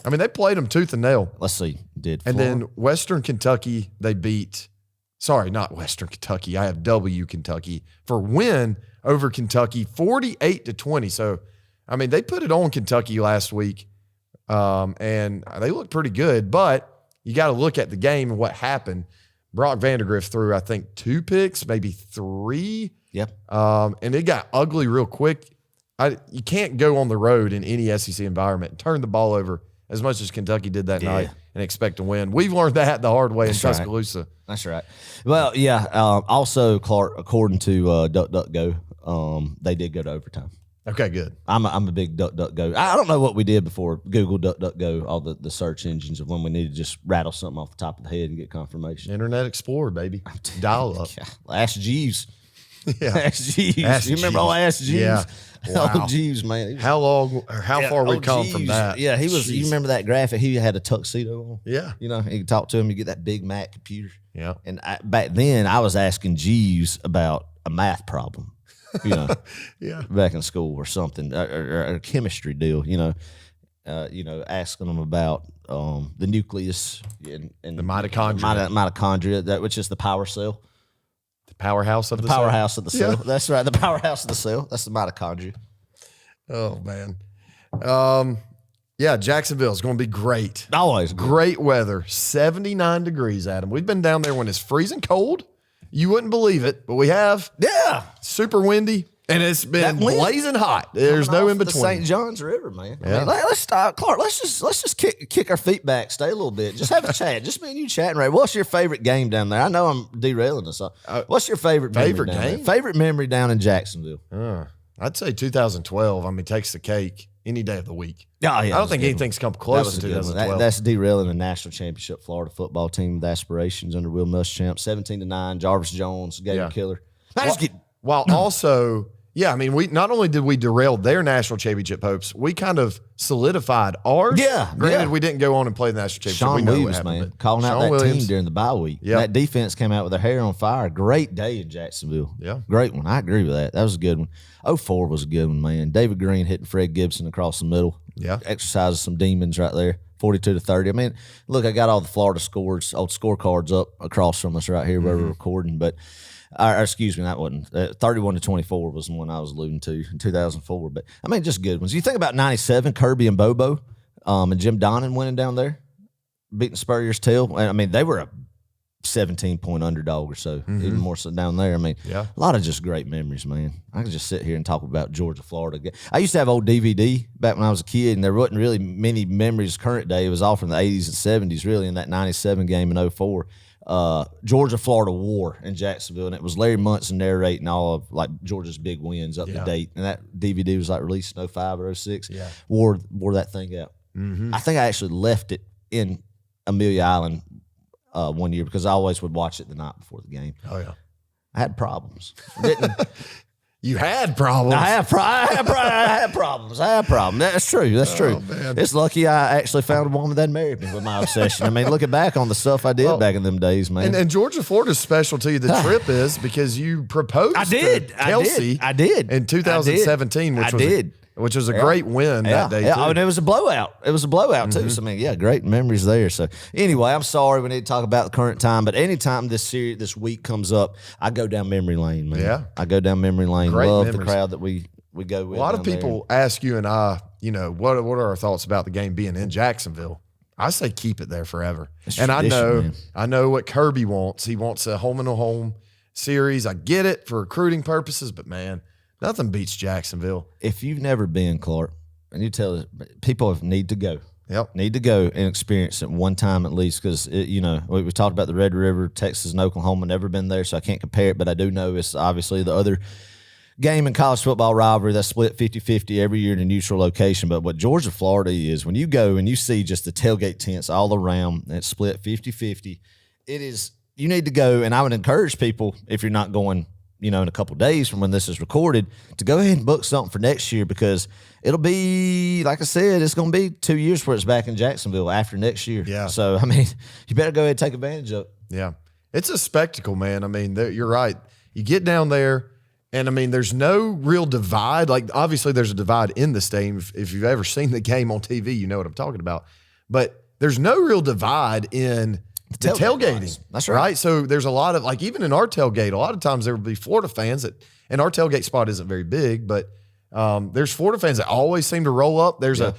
I mean, they played them tooth and nail. Let's see. And then Western Kentucky, they beat. Sorry, not Western Kentucky. I have W Kentucky for win over Kentucky 48-20. So, I mean, they put it on Kentucky last week, and they looked pretty good. But you got to look at the game and what happened. Brock Vandegrift threw, I think, 2 picks, maybe 3. Yep. And it got ugly real quick. You can't go on the road in any SEC environment and turn the ball over as much as Kentucky did that night and expect to win. We've learned that the hard way in Tuscaloosa. That's right. Well, yeah. Also, Clark, according to DuckDuckGo, they did go to overtime. Okay, good. I'm a big DuckDuckGo. I don't know what we did before Google, DuckDuckGo, all the search engines of when we need to just rattle something off the top of the head and get confirmation. Internet Explorer, baby. Dial up. Ask Jeeves. Yeah. Ask Jeeves. Ask You remember Ask Jeeves? Yeah. Wow. Oh, Jeeves, man. How far we come from that? Yeah, he was. Jeez. You remember that graphic? He had a tuxedo on. Yeah. You know, you could talk to him. You get that Big Mac computer. Yeah. And back then, I was asking Jeeves about a math problem. You know, Yeah. back in school or something, or a chemistry deal. You know, asking them about the nucleus and The mitochondria. mitochondria, which is the power cell. The powerhouse of the Powerhouse cell. of the cell. Yeah. That's right. The powerhouse of the cell. That's the mitochondria. Oh, man. Yeah, Jacksonville's going to be great. Always good. Great weather. 79 degrees, Adam. We've been down there when it's freezing cold. You wouldn't believe it, but we have. Yeah. Super windy, and it's been blazing hot. There's no in The between. St. John's River, man. Yeah. I mean, let's stop, Clark. Let's just kick our feet back, stay a little bit, just have a chat. Just me and you chatting. Right? What's your favorite game down there? I know I'm derailing us. What's your favorite memory down there? game? Favorite memory down in Jacksonville? I'd say 2012. I mean, takes the cake any day of the week. Oh, yeah, I don't think anything's come close to That was a good one. 2012. That's derailing a national championship Florida football team with aspirations under Will Muschamp. 17-9. Jarvis Jones, Gator killer. While also, yeah, I mean, we not only did we derail their national championship hopes, we kind of solidified ours. Yeah, Granted, we didn't go on and play the national championship. Sean we know what Williams, happened, man, but calling out Sean that Williams. team during the bye week. Yep. That defense came out with their hair on fire. Great day in Jacksonville. Yeah. Great one. I agree with that. That was a good one. 04 was a good one, man. David Green hitting Fred Gibson across the middle. Yeah. Exercises some demons right there. 42-30. I mean, look, I got all the Florida scores, old scorecards up across from us right here where we're recording, but or excuse me, that wasn't 31-24 was the one I was alluding to in 2004. But I mean, just good ones. You think about 97, Kirby and Bobo, and Jim Donnan winning down there, beating Spurrier's tail. And I mean, they were a 17-point underdog or so, even more so down there. I mean, a lot of just great memories, man. I could just sit here and talk about Georgia, Florida. I used to have old DVD back when I was a kid, and there wasn't really many memories current day. It was all from the 80s and 70s, really, in that 97 game in 04. Georgia, Florida war in Jacksonville, and it was Larry Munson narrating all of like Georgia's big wins up to date. And that DVD was like released in 05 or 06. Yeah. Wore that thing out. I think I actually left it in Amelia Island one year because I always would watch it the night before the game. Oh, yeah. I had problems. Didn't You had problems. I had problems. That's true. That's true. Man. It's lucky I actually found a woman that married me with my obsession. I mean, looking back on the stuff I did back in them days, man. And Georgia, Florida's special to you. The trip is because you proposed to Kelsey I did. in 2017, which was a great win that day, too. Oh, and it was a blowout. It was a blowout, too. So, I mean, great memories there. So, anyway, I'm sorry we need to talk about the current time, but anytime this week comes up, I go down memory lane, man. Yeah. I go down memory lane. Great Love memories. the crowd that we go with. A lot of people ask you and I, what are our thoughts about the game being in Jacksonville? I say keep it there forever. And I know what Kirby wants. He wants a home-and-a-home series. I get it for recruiting purposes, but, man, nothing beats Jacksonville. If you've never been, Clark, and you tell people need to go. Yep. Need to go and experience it one time at least because, we talked about the Red River, Texas and Oklahoma, never been there, so I can't compare it, but I do know it's obviously the other game in college football rivalry that's split 50-50 every year in a neutral location. But what Georgia, Florida is, when you go and you see just the tailgate tents all around, and it's split 50-50, it is, you need to go, and I would encourage people, if you're not going, in a couple of days from when this is recorded, to go ahead and book something for next year because it'll be, like I said, it's going to be 2 years before it's back in Jacksonville after next year. Yeah. So, you better go ahead and take advantage of it. Yeah. It's a spectacle, man. You're right. You get down there, and, there's no real divide. Like, obviously, there's a divide in the stadium. If you've ever seen the game on TV, you know what I'm talking about. But there's no real divide in the tailgating. That's right. So there's a lot of, like, even in our tailgate, a lot of times there will be Florida fans and our tailgate spot isn't very big, but there's Florida fans that always seem to roll up. There's a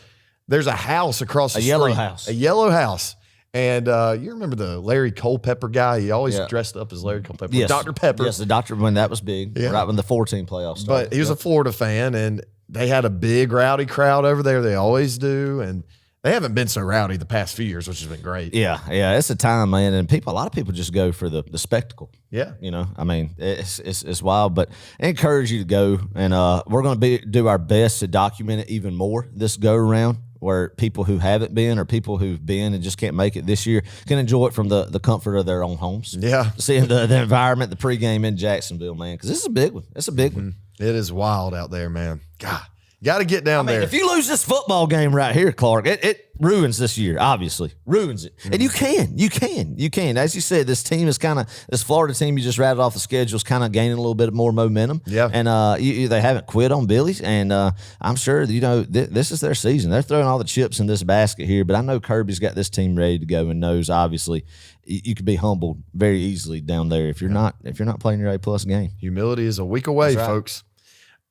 house across the street. A yellow house. And you remember the Larry Culpepper guy? He always dressed up as Larry Culpepper. Yes. Dr. Pepper. Yes, the doctor, when that was big, right when the 14 playoffs started. But he was a Florida fan, and they had a big rowdy crowd over there. They always do. And they haven't been so rowdy the past few years, which has been great. Yeah, it's a time, man, and a lot of people just go for the spectacle. Yeah, it's wild, but I encourage you to go, and we're going to do our best to document it even more this go around, where people who haven't been or people who've been and just can't make it this year can enjoy it from the comfort of their own homes. Yeah, seeing the environment, the pregame in Jacksonville, man, because this is a big one. It's a big one. It is wild out there, man. God. Got to get down there. If you lose this football game right here, Clark, it ruins this year, obviously. Ruins it. And you can. As you said, this team is this Florida team you just rattled off the schedule is kind of gaining a little bit more momentum. Yeah. And they haven't quit on Billy's. And I'm sure, this is their season. They're throwing all the chips in this basket here. But I know Kirby's got this team ready to go and knows, obviously, you could be humbled very easily down there if you're not playing your A-plus game. Humility is a week away, folks.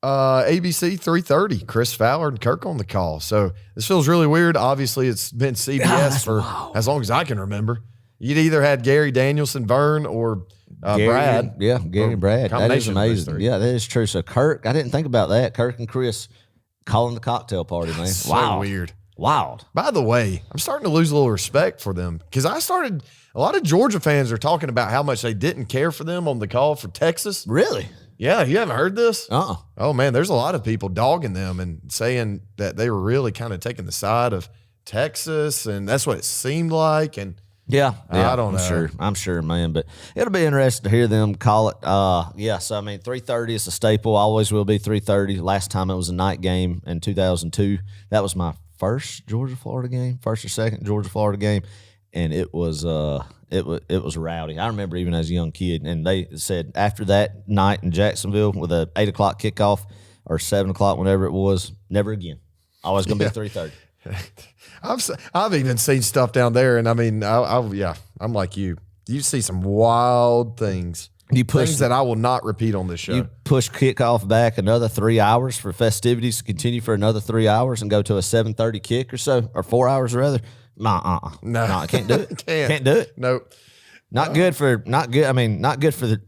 ABC 3:30, Chris Fowler and Kirk on the call. So this feels really weird. Obviously, it's been CBS for as long as I can remember. You'd either had Gary Danielson, Vern, or Brad. Yeah, Gary and Brad. That is amazing. Yeah, that is true. So Kirk, I didn't think about that. Kirk and Chris calling the cocktail party, man. So weird. Wild. By the way, I'm starting to lose a little respect for them because a lot of Georgia fans are talking about how much they didn't care for them on the call for Texas. Really? Yeah, you haven't heard this? Uh-uh. Oh, man, there's a lot of people dogging them and saying that they were really kind of taking the side of Texas, and that's what it seemed like. And yeah, I don't know. I'm sure, man, but it'll be interesting to hear them call it. So 3:30 is a staple. Always will be 3:30. Last time it was a night game in 2002. That was my first Georgia-Florida game, first or second Georgia-Florida game, and it was rowdy. I remember even as a young kid, and they said after that night in Jacksonville with a 8 o'clock kickoff or 7 o'clock, whenever it was, never again. Always going to be 3:30. I've even seen stuff down there, and I'm like you. You see some wild things. Things that I will not repeat on this show. You push kickoff back another 3 hours for festivities to continue for another 3 hours and go to a 7:30 kick or so, or 4 hours rather. No, I can't do it. Can't do it. Nope. Not good for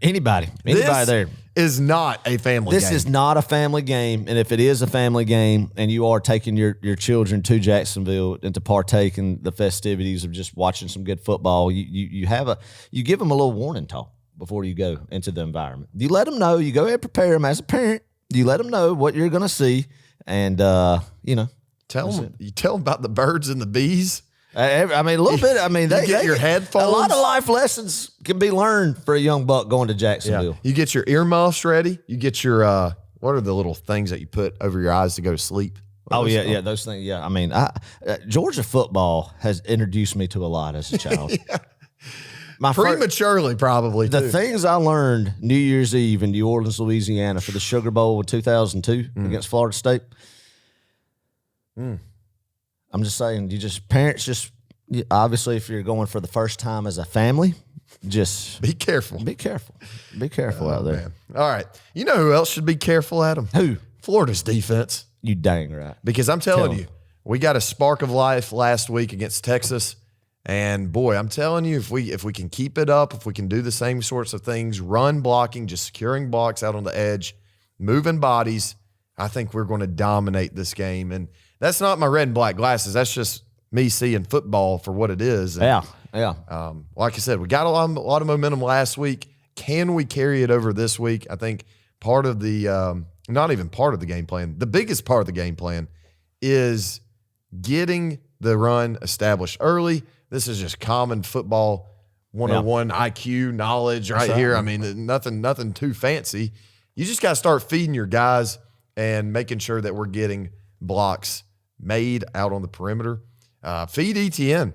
anybody. Anybody there. Is not a family game. This is not a family game. And if it is a family game and you are taking your children to Jacksonville and to partake in the festivities of just watching some good football, you give them a little warning talk before you go into the environment. You let them know. You go ahead and prepare them as a parent. You let them know what you're going to see. And, tell them about the birds and the bees. A little bit. They get your headphones. A lot of life lessons can be learned for a young buck going to Jacksonville. Yeah. You get your earmuffs ready. You get your what are the little things that you put over your eyes to go to sleep? Those things. Yeah, Georgia football has introduced me to a lot as a child. Prematurely, probably. The things I learned New Year's Eve in New Orleans, Louisiana, for the Sugar Bowl of 2002 against Florida State. I'm just saying, obviously, if you're going for the first time as a family, just be careful. Be careful. Be careful out there. Man. All right. You know who else should be careful, Adam? Who? Florida's defense. You dang right. Because I'm telling you, we got a spark of life last week against Texas. And boy, I'm telling you, if we can keep it up, if we can do the same sorts of things, run blocking, just securing blocks out on the edge, moving bodies, I think we're going to dominate this game. And that's not my red and black glasses. That's just me seeing football for what it is. And, like I said, we got a lot of momentum last week. Can we carry it over this week? I think part of the not even part of the game plan. The biggest part of the game plan is getting the run established early. This is just common football 101 IQ knowledge right here. I mean, nothing too fancy. You just got to start feeding your guys and making sure that we're getting blocks made out on the perimeter. Feed ETN.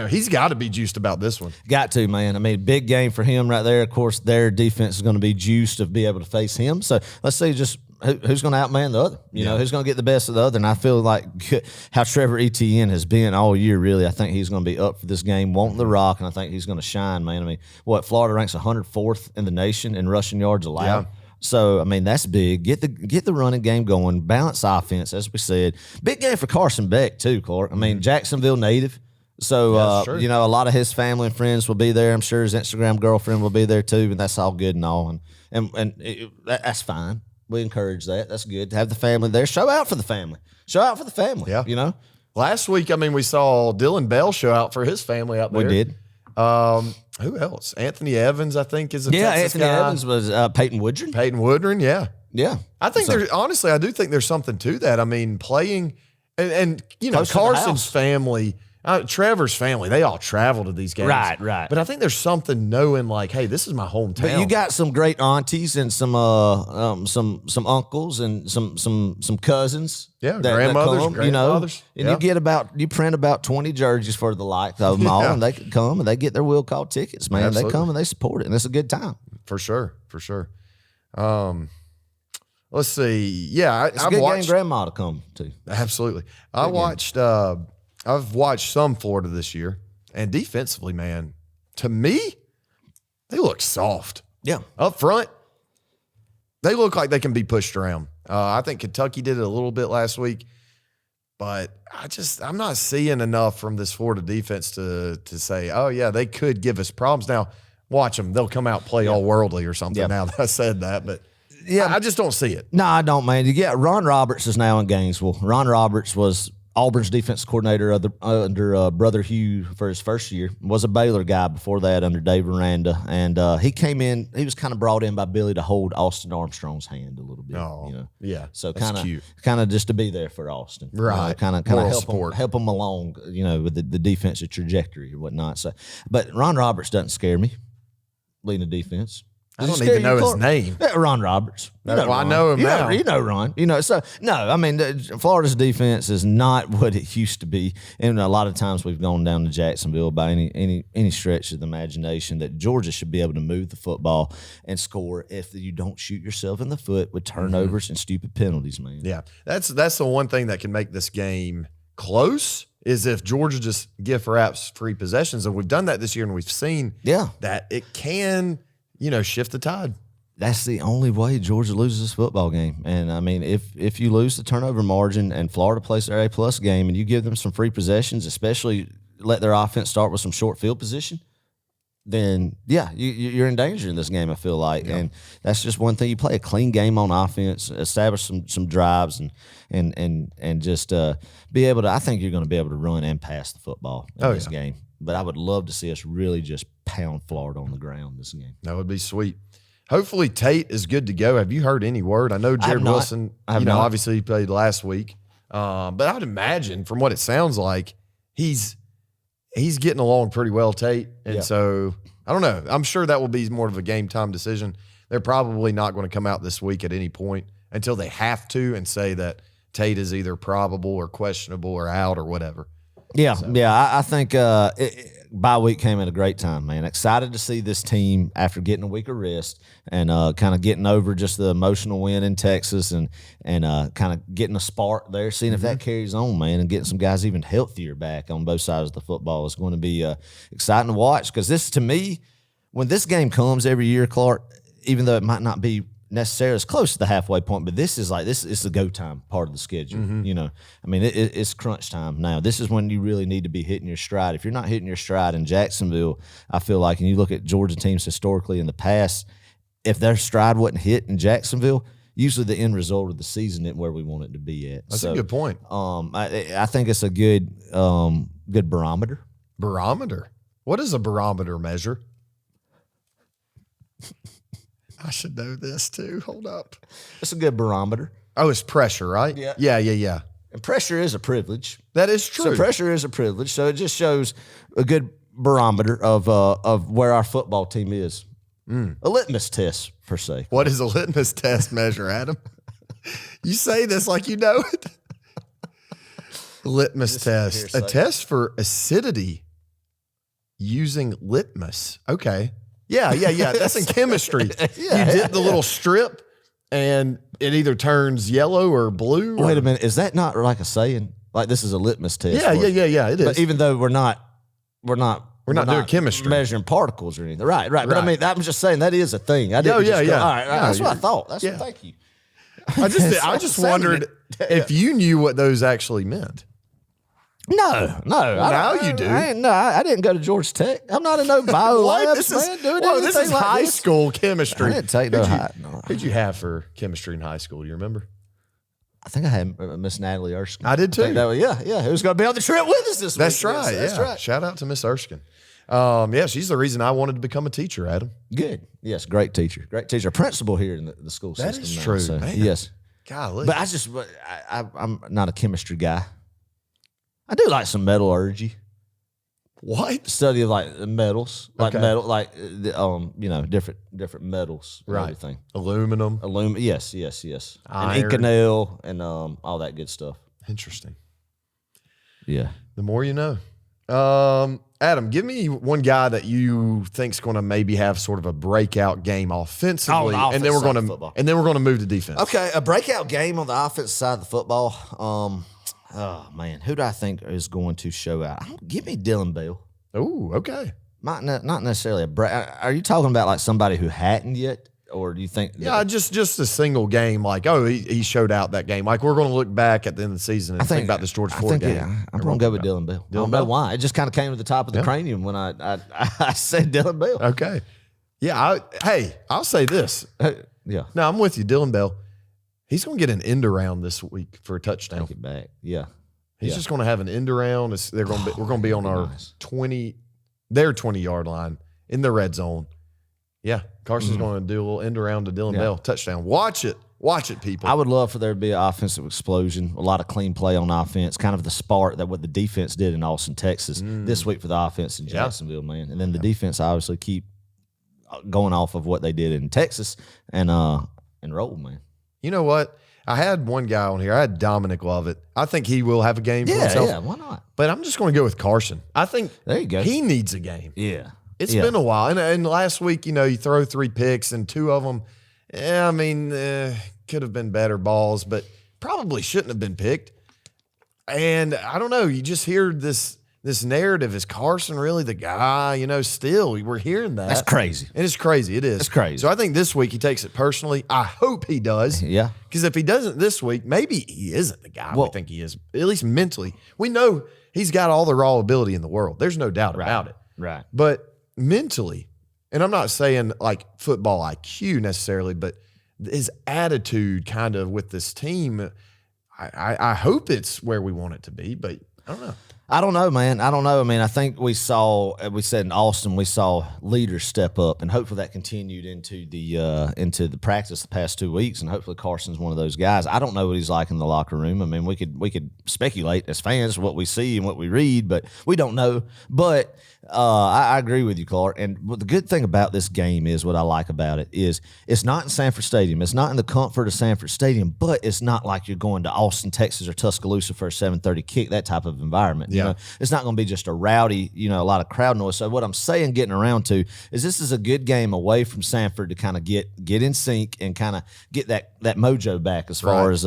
He's got to be juiced about this one. Got to, man. I mean, big game for him right there. Of course, their defense is going to be juiced to be able to face him. So let's see just who's going to outman the other. You know, who's going to get the best of the other. And I feel like how Trevor Etienne has been all year, really, I think he's going to be up for this game, wanting the rock, and I think he's going to shine, man. I mean, Florida ranks 104th in the nation in rushing yards allowed. Yeah. So, I mean, that's big. Get the running game going, balance offense, as we said. Big game for Carson Beck, too, Clark. I mean, Jacksonville native. So, a lot of his family and friends will be there. I'm sure his Instagram girlfriend will be there, too, and that's all good and all. And that's fine. We encourage that. That's good to have the family there. Show out for the family. Yeah. Last week, I mean, we saw Dylan Bell show out for his family out there. We did. Who else? Anthony Evans, I think, is a Texas Anthony guy. Evans was Peyton Woodring. Yeah. I think I do think there's something to that. I mean, playing and Carson's family, Trevor's family, they all travel to these games. Right. But I think there's something knowing like, hey, this is my hometown. But you got some great aunties and some uncles and some cousins. Yeah, grandmothers, grandfathers. You print about 20 jerseys for the like of them all, and they can come and they get their will call tickets, man. Absolutely. They come and they support it, and it's a good time. For sure. Let's see. Yeah, it's a good game grandma to come to. Absolutely. I've watched some Florida this year, and defensively, man, to me, they look soft. Yeah. Up front, they look like they can be pushed around. I think Kentucky did it a little bit last week, but I'm not seeing enough from this Florida defense to say, oh, yeah, they could give us problems. Now, watch them. They'll come out play all worldly or something now that I said that, but I just don't see it. No, I don't, man. Ron Roberts is now in Gainesville. Ron Roberts was Auburn's defense coordinator under Brother Hugh for his first year. Was a Baylor guy before that under Dave Aranda. And he came in, he was kind of brought in by Billy to hold Austin Armstrong's hand a little bit. Oh, yeah. So kind of just to be there for Austin. Right. Kind of help him along, with the defensive trajectory or whatnot. So, but Ron Roberts doesn't scare me leading the defense. I don't even know his name. Ron Roberts. I know him now. You know Ron. So, no, I mean, Florida's defense is not what it used to be. And a lot of times we've gone down to Jacksonville by any stretch of the imagination that Georgia should be able to move the football and score if you don't shoot yourself in the foot with turnovers and stupid penalties, man. Yeah, that's the one thing that can make this game close is if Georgia just give Raps free possessions. And we've done that this year, and we've seen that it can – shift the tide. That's the only way Georgia loses this football game. And, I mean, if you lose the turnover margin and Florida plays their A-plus game and you give them some free possessions, especially let their offense start with some short field position, then, you're in danger in this game, I feel like. Yeah. And that's just one thing. You play a clean game on offense, establish some drives, and just be able to – I think you're going to be able to run and pass the football in this game. But I would love to see us really just pound Florida on the ground this game. That would be sweet. Hopefully Tate is good to go. Have you heard any word? I know Jared Wilson, obviously he played last week. But I would imagine from what it sounds like, he's getting along pretty well, Tate. And so, I don't know. I'm sure that will be more of a game time decision. They're probably not going to come out this week at any point until they have to and say that Tate is either probable or questionable or out or whatever. I think bye week came at a great time, man. Excited to see this team after getting a week of rest and kind of getting over just the emotional win in Texas and kind of getting a spark there, seeing if that carries on, man, and getting some guys even healthier back on both sides of the football is going to be exciting to watch because this, to me, when this game comes every year, Clark, even though it might not be necessarily as close to the halfway point, but this is the go time part of the schedule. I mean, it's crunch time now. This is when you really need to be hitting your stride. If you're not hitting your stride in Jacksonville, I feel like, and you look at Georgia teams historically in the past, if their stride wasn't hit in Jacksonville, usually the end result of the season isn't where we want it to be at. That's a good point. I think it's a good barometer. Barometer? What does a barometer measure? I should know this too. Hold up. It's a good barometer. Oh, it's pressure, right? Yeah. Yeah. And pressure is a privilege. That is true. So pressure is a privilege. So it just shows a good barometer of where our football team is. A litmus test, per se. What does a litmus test measure, Adam? You say this like you know it. Litmus test. A test for acidity using litmus. Okay. Yeah. That's in chemistry. You dip the little strip and it either turns yellow or blue. Wait a minute. Is that not like a saying? Like this is a litmus test? Yeah. It is. But even though we're not doing chemistry, measuring particles or anything. Right. But I mean, I'm just saying that is a thing. I Yeah. All right. That's what I thought. Thank you. I just wondered if you knew what those actually meant. No. Now you do. I didn't go to Georgia Tech. I'm not in no bio labs, man. This is high school chemistry. I didn't take no. Who'd you have for chemistry in high school? Do you remember? I think I had Miss Natalie Erskine. I did too. Yeah. Who's going to be on the trip with us this week? That's right. That's right. Shout out to Miss Erskine. She's the reason I wanted to become a teacher, Adam. Good. Yes, great teacher. Principal here in the school system. That is now, true. So, Man. yes. Golly. But I'm not a chemistry guy. I do like some metallurgy. What? Study of like metals, like Okay. metal, like different metals, and Right. everything. Aluminum. Yes. Iron. And Inconel and all that good stuff. Interesting. Yeah. The more you know. Adam, give me one guy that you think's going to maybe have sort of a breakout game offensively, the and then we're offense going side of to football. move to defense. Okay, a breakout game on the offensive side of the football. Oh man, who do I think is going to show out? Give me Dylan Bell. Oh, okay. Not necessarily a break. Are you talking about like somebody who hadn't yet, or do you think? Yeah, just a single game. Like, he showed out that game. Like, we're going to look back at the end of the season and think about this Georgia Ford game. I'm going to go with Dylan Bell. I don't know why. It just kind of came to the top of the cranium when I said Dylan Bell. Okay. Yeah. I'll say this. Yeah. No, I'm with you, Dylan Bell. He's going to get an end around this week for a touchdown. Take it back. Yeah. He's just going to have an end around. We're going to be on our 20-yard line in the red zone. Yeah, Carson's going to do a little end around to Dylan Bell touchdown. Watch it, people. I would love for there to be an offensive explosion, a lot of clean play on offense, kind of the spark that what the defense did in Austin, Texas this week for the offense in Jacksonville, man. And then the defense obviously keep going off of what they did in Texas and roll, man. You know what? I had one guy on here. I had Dominic Lovett. I think he will have a game for himself. Yeah, why not? But I'm just going to go with Carson. I think there you go. He needs a game. Yeah. It's been a while. And last week, you throw 3 picks and 2 of them, could have been better balls, but probably shouldn't have been picked. And I don't know. You just hear this narrative. Is Carson really the guy? Still, we're hearing that. That's crazy. And it's crazy. It is. It's crazy. So I think this week he takes it personally. I hope he does. Yeah. Because if he doesn't this week, maybe he isn't the guy we think he is, at least mentally. We know he's got all the raw ability in the world. There's no doubt about it. Right. But mentally, and I'm not saying like football IQ necessarily, but his attitude kind of with this team, I hope it's where we want it to be, but I don't know. I don't know, man. I don't know. I mean, I think we said in Austin, we saw leaders step up, and hopefully that continued into the practice the past 2 weeks, and hopefully Carson's one of those guys. I don't know what he's like in the locker room. I mean, we could speculate as fans what we see and what we read, but we don't know. But I agree with you, Clark. And the good thing about this game is what I like about it is it's not in Sanford Stadium. It's not in the comfort of Sanford Stadium, but it's not like you're going to Austin, Texas, or Tuscaloosa for a 7:30 kick, that type of environment. Yeah. It's not going to be just a rowdy, a lot of crowd noise. So what I'm saying, getting around to, is this is a good game away from Sanford to kind of get in sync and kind of get that mojo back as far as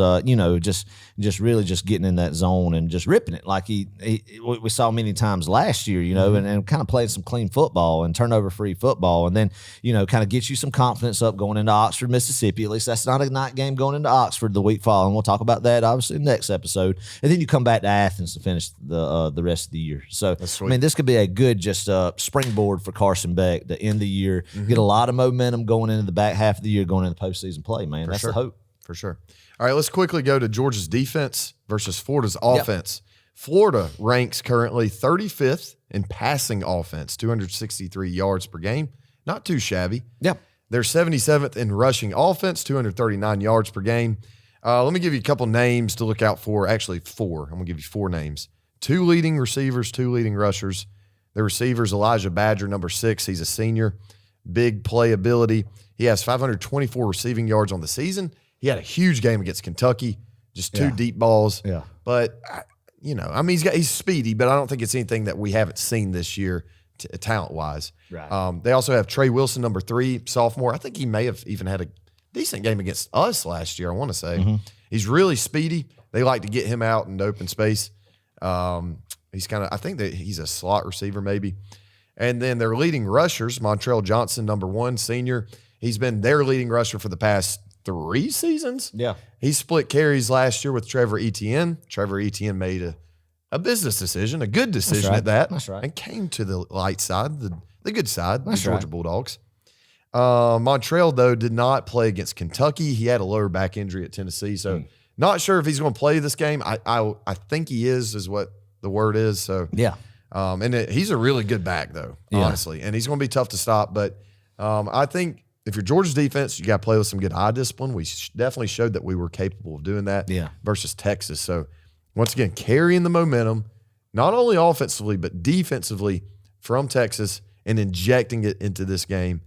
just really just getting in that zone and just ripping it like we saw many times last year, and kind of playing some clean football and turnover-free football, and then kind of get you some confidence up going into Oxford, Mississippi. At least that's not a night game going into Oxford the week following. We'll talk about that obviously in the next episode, and then you come back to Athens to finish the rest of the year. So I mean, this could be a good just springboard for Carson Beck to end the year, get a lot of momentum going into the back half of the year, going into postseason play. Man, that's the hope. for sure. All right, let's quickly go to Georgia's defense versus Florida's offense. Florida ranks currently 35th in passing offense, 263 yards per game. Not too shabby. Yep. They're 77th in rushing offense, 239 yards per game. Let me give you a couple names to look out for. Actually, 4. I'm going to give you 4 names. 2 leading receivers, 2 leading rushers. The receivers, Elijah Badger, number 6. He's a senior. Big playability. He has 524 receiving yards on the season. He had a huge game against Kentucky, just 2 deep balls. Yeah. But, he's speedy, but I don't think it's anything that we haven't seen this year talent-wise. Right. They also have Trey Wilson, number 3, sophomore. I think he may have even had a decent game against us last year, I want to say. He's really speedy. They like to get him out in open space. He's I think that he's a slot receiver maybe. And then their leading rushers, Montrell Johnson, number 1, senior. He's been their leading rusher for the past 3 seasons. Yeah. He split carries last year with Trevor Etienne. Trevor Etienne made a business decision, a good decision at that. That's right. And came to the light side, the good side, the Georgia Bulldogs. Montrell, though, did not play against Kentucky. He had a lower back injury at Tennessee. So not sure if he's going to play this game. I think he is what the word is. So yeah. He's a really good back, though, honestly. And he's going to be tough to stop. But I think if you're Georgia's defense, you got to play with some good eye discipline. We definitely showed that we were capable of doing that versus Texas. So, once again, carrying the momentum, not only offensively, but defensively from Texas and injecting it into this game.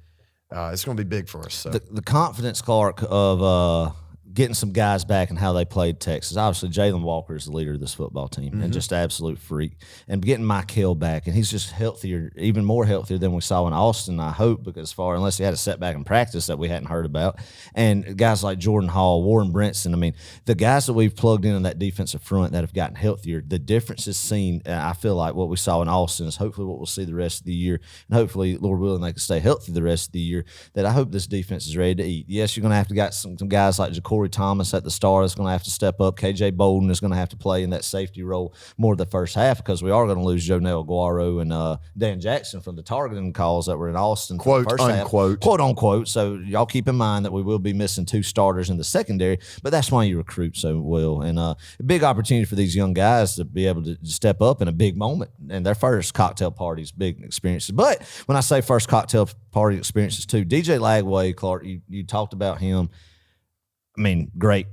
It's going to be big for us. So. The confidence, Clark, of getting some guys back and how they played Texas. Obviously, Jalen Walker is the leader of this football team and just an absolute freak. And getting Mike Hill back, and he's just healthier, even more healthier than we saw in Austin, I hope, because unless he had a setback in practice that we hadn't heard about. And guys like Jordan Hall, Warren Brinson, the guys that we've plugged in that defensive front that have gotten healthier, the difference is seen. I feel like what we saw in Austin is hopefully what we'll see the rest of the year. And hopefully, Lord willing, they can stay healthy the rest of the year, that I hope this defense is ready to eat. Yes, you're going to have to get some guys like Corey Thomas at the start is going to have to step up. KJ Bolden is going to have to play in that safety role more the first half because we are going to lose Jonell Aguero and Dan Jackson from the targeting calls that were in Austin. Quote, for the first unquote. Half. Quote, unquote. So y'all keep in mind that we will be missing 2 starters in the secondary, but that's why you recruit so well. And a big opportunity for these young guys to be able to step up in a big moment. And their first cocktail parties, big experiences. But when I say first cocktail party experiences too, DJ Lagway, Clark, you talked about him. Great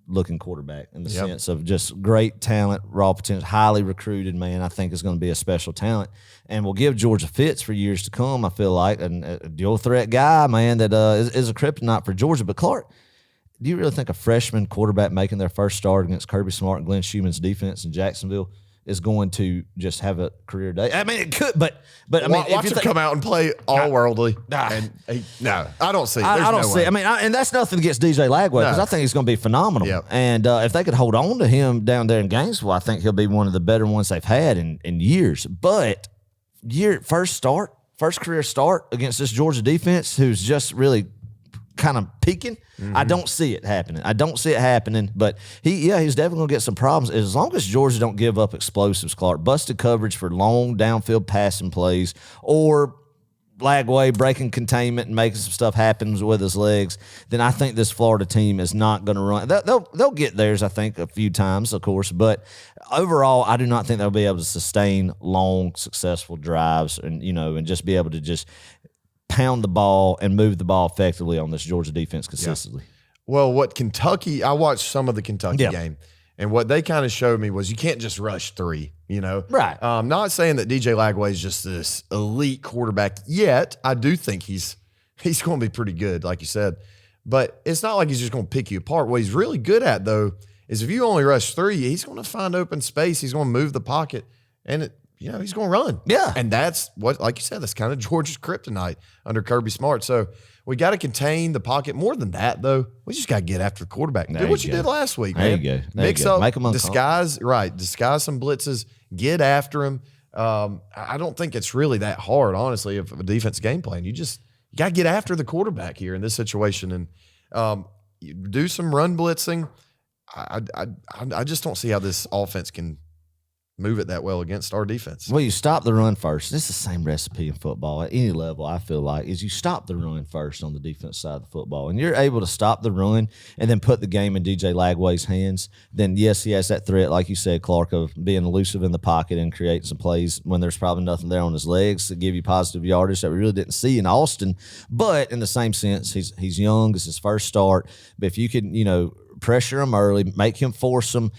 looking quarterback in the sense of just great talent, raw potential, highly recruited, man. I think is going to be a special talent and will give Georgia fits for years to come, I feel like. And a dual threat guy, man, that is a kryptonite for Georgia. But Clark, do you really think a freshman quarterback making their first start against Kirby Smart and Glenn Schumann's defense in Jacksonville is going to just have a career day? It could, but watch him come out and play all worldly. No, I don't see it. I don't see it. And that's nothing against DJ Lagway because I think he's going to be phenomenal. Yep. And if they could hold on to him down there in Gainesville, I think he'll be one of the better ones they've had in years. But first career start against this Georgia defense, who's just really kind of peaking. I don't see it happening. But he's definitely going to get some problems as long as Georgia don't give up explosives, Clark. Busted coverage for long downfield passing plays or Lagway breaking containment and making some stuff happen with his legs, then I think this Florida team is not going to run. They'll get theirs, I think, a few times, of course. But overall, I do not think they'll be able to sustain long, successful drives and just be able to just pound the ball and move the ball effectively on this Georgia defense consistently. Well, I watched some of the Kentucky game, and what they kind of showed me was you can't just rush 3, Right. Not saying that DJ Lagway is just this elite quarterback yet. I do think he's going to be pretty good, like you said. But it's not like he's just going to pick you apart. What he's really good at, though, is if you only rush 3, he's going to find open space. He's going to move the pocket, and he's going to run. Yeah. And that's what, like you said, that's kind of Georgia's kryptonite under Kirby Smart. So we got to contain the pocket. More than that, though, we just got to get after the quarterback. Do what you did last week, man. There you go. Mix up, make them disguise some blitzes, get after him. I don't think it's really that hard, honestly, of a defense game plan. You got to get after the quarterback here in this situation and you do some run blitzing. I just don't see how this offense can move it that well against our defense. Well, you stop the run first. This is the same recipe in football at any level, I feel like, is you stop the run first on the defense side of the football. And you're able to stop the run and then put the game in DJ Lagway's hands. Then, yes, he has that threat, like you said, Clark, of being elusive in the pocket and creating some plays when there's probably nothing there on his legs to give you positive yardage that we really didn't see in Austin. But in the same sense, he's young. It's his first start. But if you can, pressure him early, make him force some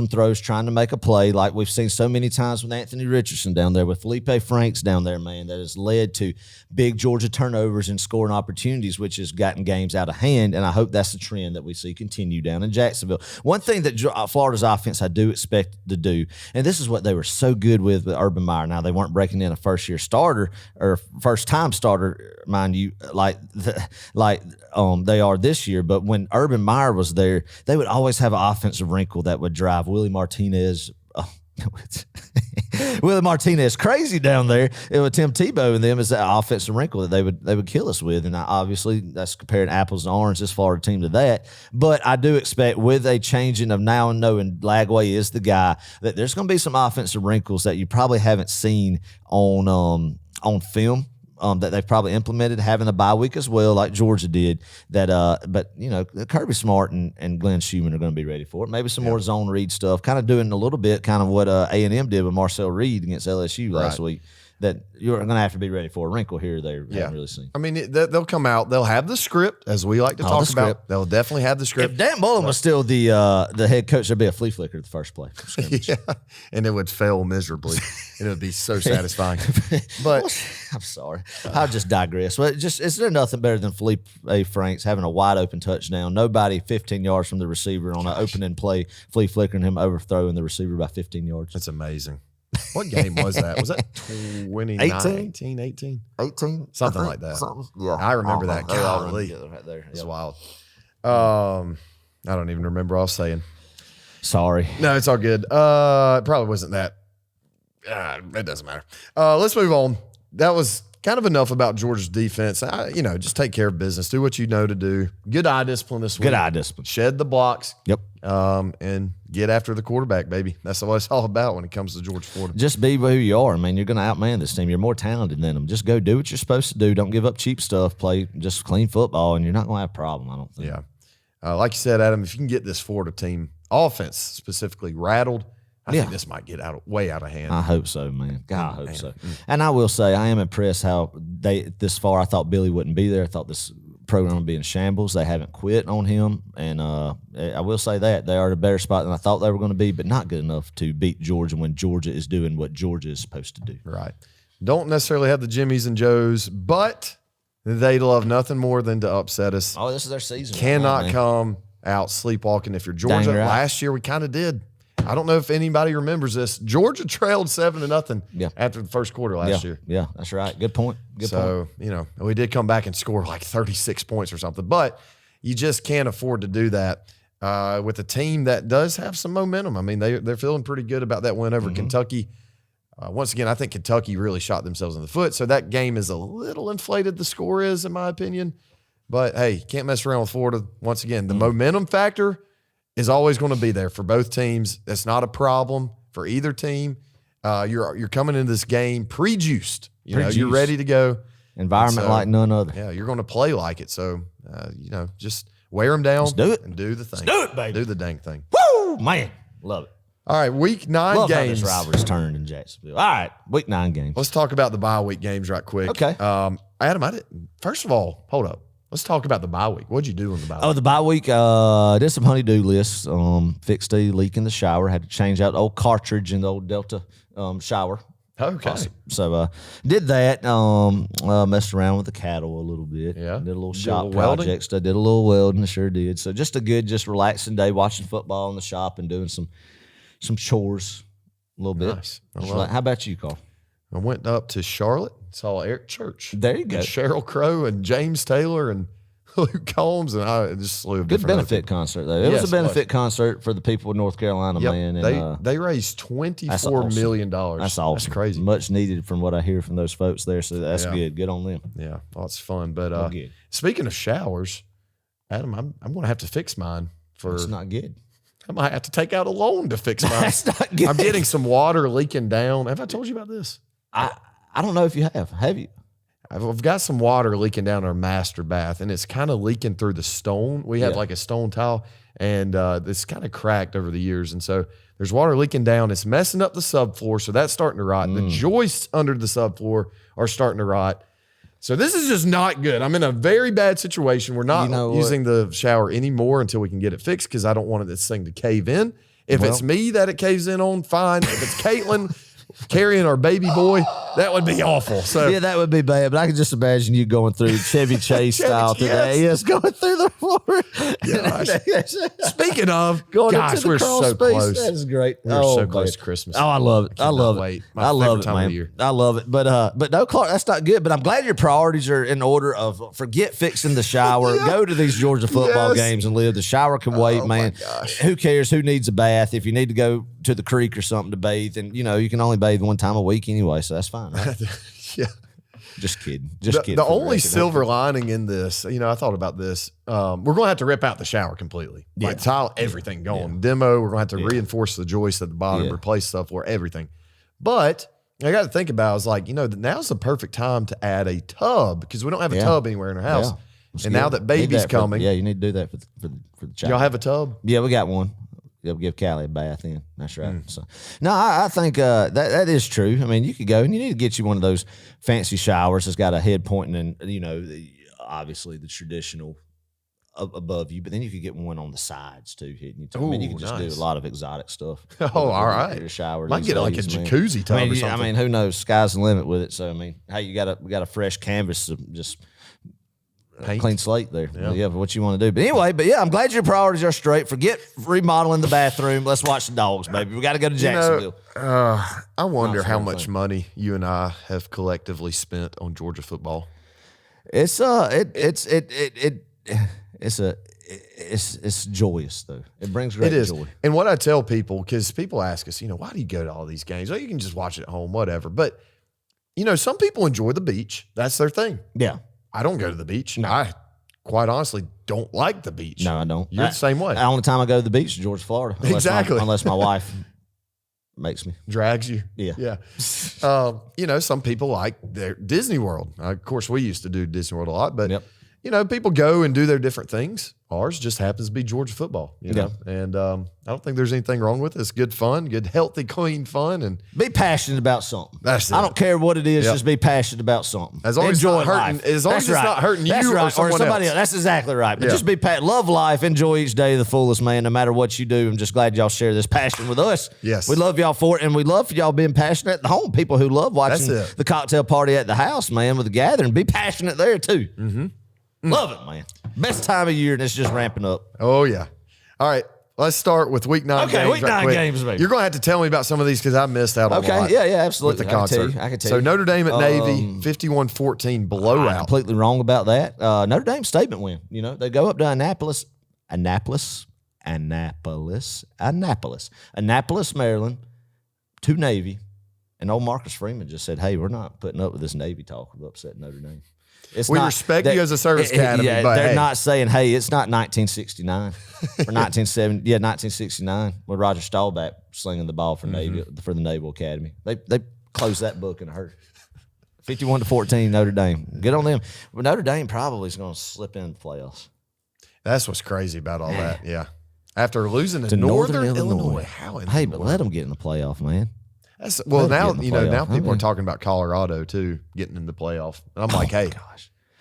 throws trying to make a play like we've seen so many times with Anthony Richardson down there, with Felipe Franks down there, man, that has led to big Georgia turnovers and scoring opportunities, which has gotten games out of hand, and I hope that's the trend that we see continue down in Jacksonville. One thing that Florida's offense I do expect to do, and this is what they were so good with Urban Meyer. Now, they weren't breaking in a first-year starter or first-time starter, mind you, like they are this year, but when Urban Meyer was there, they would always have an offensive wrinkle that would drive Willie Martinez crazy down there. It would Tim Tebow and them as that offensive wrinkle that they would kill us with. And obviously that's comparing apples and oranges, this Florida team to that. But I do expect with a changing of now and knowing Lagway is the guy, that there's going to be some offensive wrinkles that you probably haven't seen on film. That they've probably implemented, having a bye week as well, like Georgia did. But Kirby Smart and Glenn Schumann are going to be ready for it. Maybe some more zone read stuff, kind of doing a little bit, kind of what A&M did with Marcel Reed against LSU last week. That you're going to have to be ready for a wrinkle here or there. Yeah. Haven't really seen. I mean, they'll come out. They'll have the script, as we like to talk about. They'll definitely have the script. If Dan Mullen was still the head coach, there'd be a flea flicker at the first play. Yeah, and it would fail miserably. And it would be so satisfying. But I'm sorry. I'll just digress. Well, is there nothing better than Felipe Franks having a wide open touchdown? Nobody 15 yards from the receiver on an opening play, flea flickering him, overthrowing the receiver by 15 yards. That's amazing. What game was that? Was that 2019, 18? Something like that. Yeah. I remember that. Golly. Right there. It's wild. I don't even remember what I was saying. Sorry. No, it's all good. It probably wasn't that. It doesn't matter. Let's move on. That was kind of enough about Georgia's defense. Just take care of business. Do what you know to do. Good eye discipline this week. Good eye discipline. Shed the blocks. Yep. And get after the quarterback, baby. That's what it's all about when it comes to Georgia Florida. Just be who you are. I mean, you're going to outman this team. You're more talented than them. Just go do what you're supposed to do. Don't give up cheap stuff. Play just clean football, and you're not going to have a problem, I don't think. Yeah. Like you said, Adam, if you can get this Florida team, offense specifically, rattled, I think this might get way out of hand. I hope so, man. God, I hope so. And I will say, I am impressed how this far, I thought Billy wouldn't be there. I thought this program would be in shambles. They haven't quit on him. And I will say that. They are in a better spot than I thought they were going to be, but not good enough to beat Georgia when Georgia is doing what Georgia is supposed to do. Right. Don't necessarily have the Jimmies and Joes, but they love nothing more than to upset us. Oh, this is their season. Cannot come out sleepwalking. If you're Georgia, last year we kind of did. I don't know if anybody remembers this. Georgia trailed 7-0 after the first quarter last year. Yeah, that's right. Good point. So, we did come back and score like 36 points or something, but you just can't afford to do that with a team that does have some momentum. I mean, they're feeling pretty good about that win over Kentucky. Once again, I think Kentucky really shot themselves in the foot, so that game is a little inflated, the score is, in my opinion. But, hey, can't mess around with Florida. Once again, the momentum factor is always going to be there for both teams. That's not a problem for either team. You're coming into this game pre-juiced. You're ready to go. Environment like none other. Yeah, you're going to play like it. So, just wear them down. Let's do it. And do the thing. Let's do it, baby. Do the dang thing. Woo, man. Love it. All right, week 9 Love games. How this rivalry's turned in Jacksonville. All right, week 9 games. Let's talk about the bye week games right quick. Okay. Adam, first of all, hold up. Let's talk about the bye week. What'd you do on the bye week? Oh, the bye week, did some honey-do lists. Fixed a leak in the shower. Had to change out the old cartridge in the old Delta shower. Okay. Awesome. So did that. Messed around with the cattle a little bit. Yeah. Did a little shop projects. I did a little welding. I sure did. So just a good, just relaxing day, watching football in the shop and doing some chores a little bit. Nice. How about you, Carl? I went up to Charlotte, saw Eric Church. There you go. And Sheryl Crow and James Taylor and Luke Combs, and I just slew of good different benefit concert though. It was a benefit concert for the people of North Carolina, man. And, they raised $24 million. That's awesome. That's crazy. Much needed from what I hear from those folks there. So that's good. Good on them. Yeah, lots of fun. But speaking of showers, Adam, I'm going to have to fix mine for. It's not good. I might have to take out a loan to fix mine. That's not good. I'm getting some water leaking down. Have I told you about this? I don't know if you have. Have you? I've got some water leaking down our master bath, and it's kind of leaking through the stone. We had like a stone tile, and it's kind of cracked over the years. And so there's water leaking down. It's messing up the subfloor, so that's starting to rot. The joists under the subfloor are starting to rot. So this is just not good. I'm in a very bad situation. We're not using the shower anymore until we can get it fixed because I don't want this thing to cave in. If it's me that it caves in on, fine. If it's Caitlin carrying our baby boy, that would be awful. So yeah, that would be bad. But I can just imagine you going through Chevy Chase style today. Yes, going through the floor. Gosh. Speaking of, going gosh, into the we're crawl so space. close. That is great. We're so close to Christmas. Oh, I love it. I love it. Wait. I love it, time man. of the year. I love it. But no, Clark, that's not good. But I'm glad your priorities are in order of forget fixing the shower. Go to these Georgia football games and live. The shower can wait, man. Who cares? Who needs a bath? If you need to go to the creek or something to bathe, and you can only bathe one time a week anyway, so that's fine. Right? Yeah. Just kidding. Just kidding. The only silver lining in this, I thought about this. We're going to have to rip out the shower completely. Yeah. Like tile everything going. Demo, we're going to have to reinforce the joists at the bottom, replace stuff for everything. But I got to think about, I was like, now's the perfect time to add a tub because we don't have a tub anywhere in our house. And now that baby's coming. You need to do that for the child. Y'all have a tub? Yeah, we got one. They'll give Callie a bath in. That's right. So, no, I think that is true. I mean, you could go and you need to get you one of those fancy showers that's got a head pointing and, obviously the traditional above you, but then you could get one on the sides too. You can just do a lot of exotic stuff. Oh, all right. Your shower. Might get like a jacuzzi tub or something. I mean, who knows? Sky's the limit with it. So, I mean, hey, we got a fresh canvas of just clean slate there. Yeah, for what you want to do. But anyway, I'm glad your priorities are straight. Forget remodeling the bathroom. Let's watch the Dogs, baby. We got to go to Jacksonville. I wonder how much money you and I have collectively spent on Georgia football. It's joyous though. It brings great joy. And what I tell people, because people ask us, why do you go to all these games? Well, you can just watch it at home, whatever. But some people enjoy the beach. That's their thing. Yeah. I don't go to the beach. No. I quite honestly don't like the beach. No, I don't. You're the same way. The only time I go to the beach is Georgia, Florida. Unless my wife makes me. Drags you. Yeah. Some people like their Disney World. Of course, we used to do Disney World a lot, but people go and do their different things. Ours just happens to be Georgia football, and I don't think there's anything wrong with it. It's good fun, good, healthy, clean fun. And be passionate about something. That's it. I don't care what it is, just be passionate about something. As long as it's not hurting, it's not hurting you or somebody else. That's exactly right. But just love life, enjoy each day to the fullest, man, no matter what you do. I'm just glad y'all share this passion with us. Yes. We love y'all for it, and we love for y'all being passionate at the home. People who love watching the cocktail party at the house, man, with the gathering, be passionate there too. Mm-hmm. Love it, man. Best time of year, and it's just ramping up. Oh, yeah. All right. Let's start with week 9 games. Okay, week 9 games, baby. You're going to have to tell me about some of these because I missed out on a lot. Yeah, absolutely. With the concert. I can tell you. So Notre Dame at Navy, 51-14 blowout. I'm completely wrong about that. Notre Dame statement win. They go up to Annapolis, Maryland, to Navy, and old Marcus Freeman just said, "Hey, we're not putting up with this Navy talk of upsetting Notre Dame." We respect you as a service academy, but they're not saying, "Hey, it's not 1969 or 1970." Yeah, 1969 with Roger Staubach slinging the ball for Navy for the Naval Academy. They closed that book in a hurry. 51-14 Notre Dame. Good on them. But Notre Dame probably is going to slip into the playoffs. That's what's crazy about all that. Yeah, after losing to Northern Illinois. But let them get in the playoff, man. Now people are talking about Colorado too getting in the playoff. And I'm like, hey,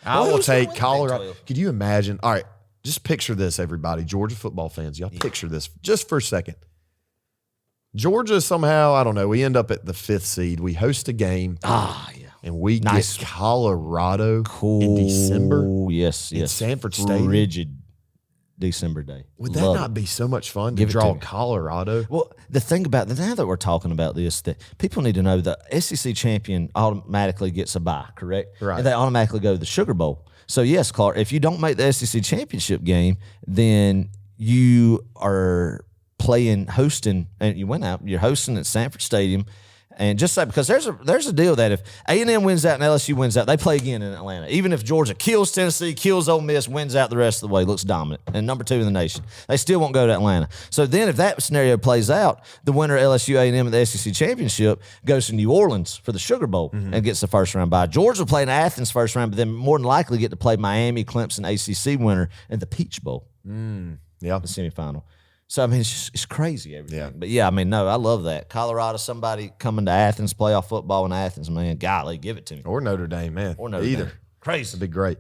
I will take Colorado. Could you imagine? All right, just picture this, everybody. Georgia football fans, y'all picture this just for a second. Georgia somehow, I don't know, we end up at the 5th seed. We host a game. And we get Colorado in December. Yes. In Sanford Stadium. Rigid December day. Would that not be so much fun to draw Colorado? Well, the thing about now that we're talking about this, that people need to know the SEC champion automatically gets a bye, correct? Right. And they automatically go to the Sugar Bowl. So yes, Clark, if you don't make the SEC championship game, then you are hosting, and you went out, you're hosting at Sanford Stadium. And just say, because there's a deal that if A&M wins out and LSU wins out, they play again in Atlanta. Even if Georgia kills Tennessee, kills Ole Miss, wins out the rest of the way, looks dominant, and number 2 in the nation, they still won't go to Atlanta. So then if that scenario plays out, the winner of LSU A&M at the SEC Championship goes to New Orleans for the Sugar Bowl and gets the first round bye. Georgia will play in Athens first round, but then more than likely get to play Miami, Clemson, ACC winner in the Peach Bowl, the semifinal. So, I mean, it's crazy, everything. Yeah. But, yeah, I mean, no, I love that. Colorado, somebody coming to Athens, playoff football in Athens, man, golly, give it to me. Or Notre Dame, man. Or Notre Either. Dame. Crazy. That'd be great.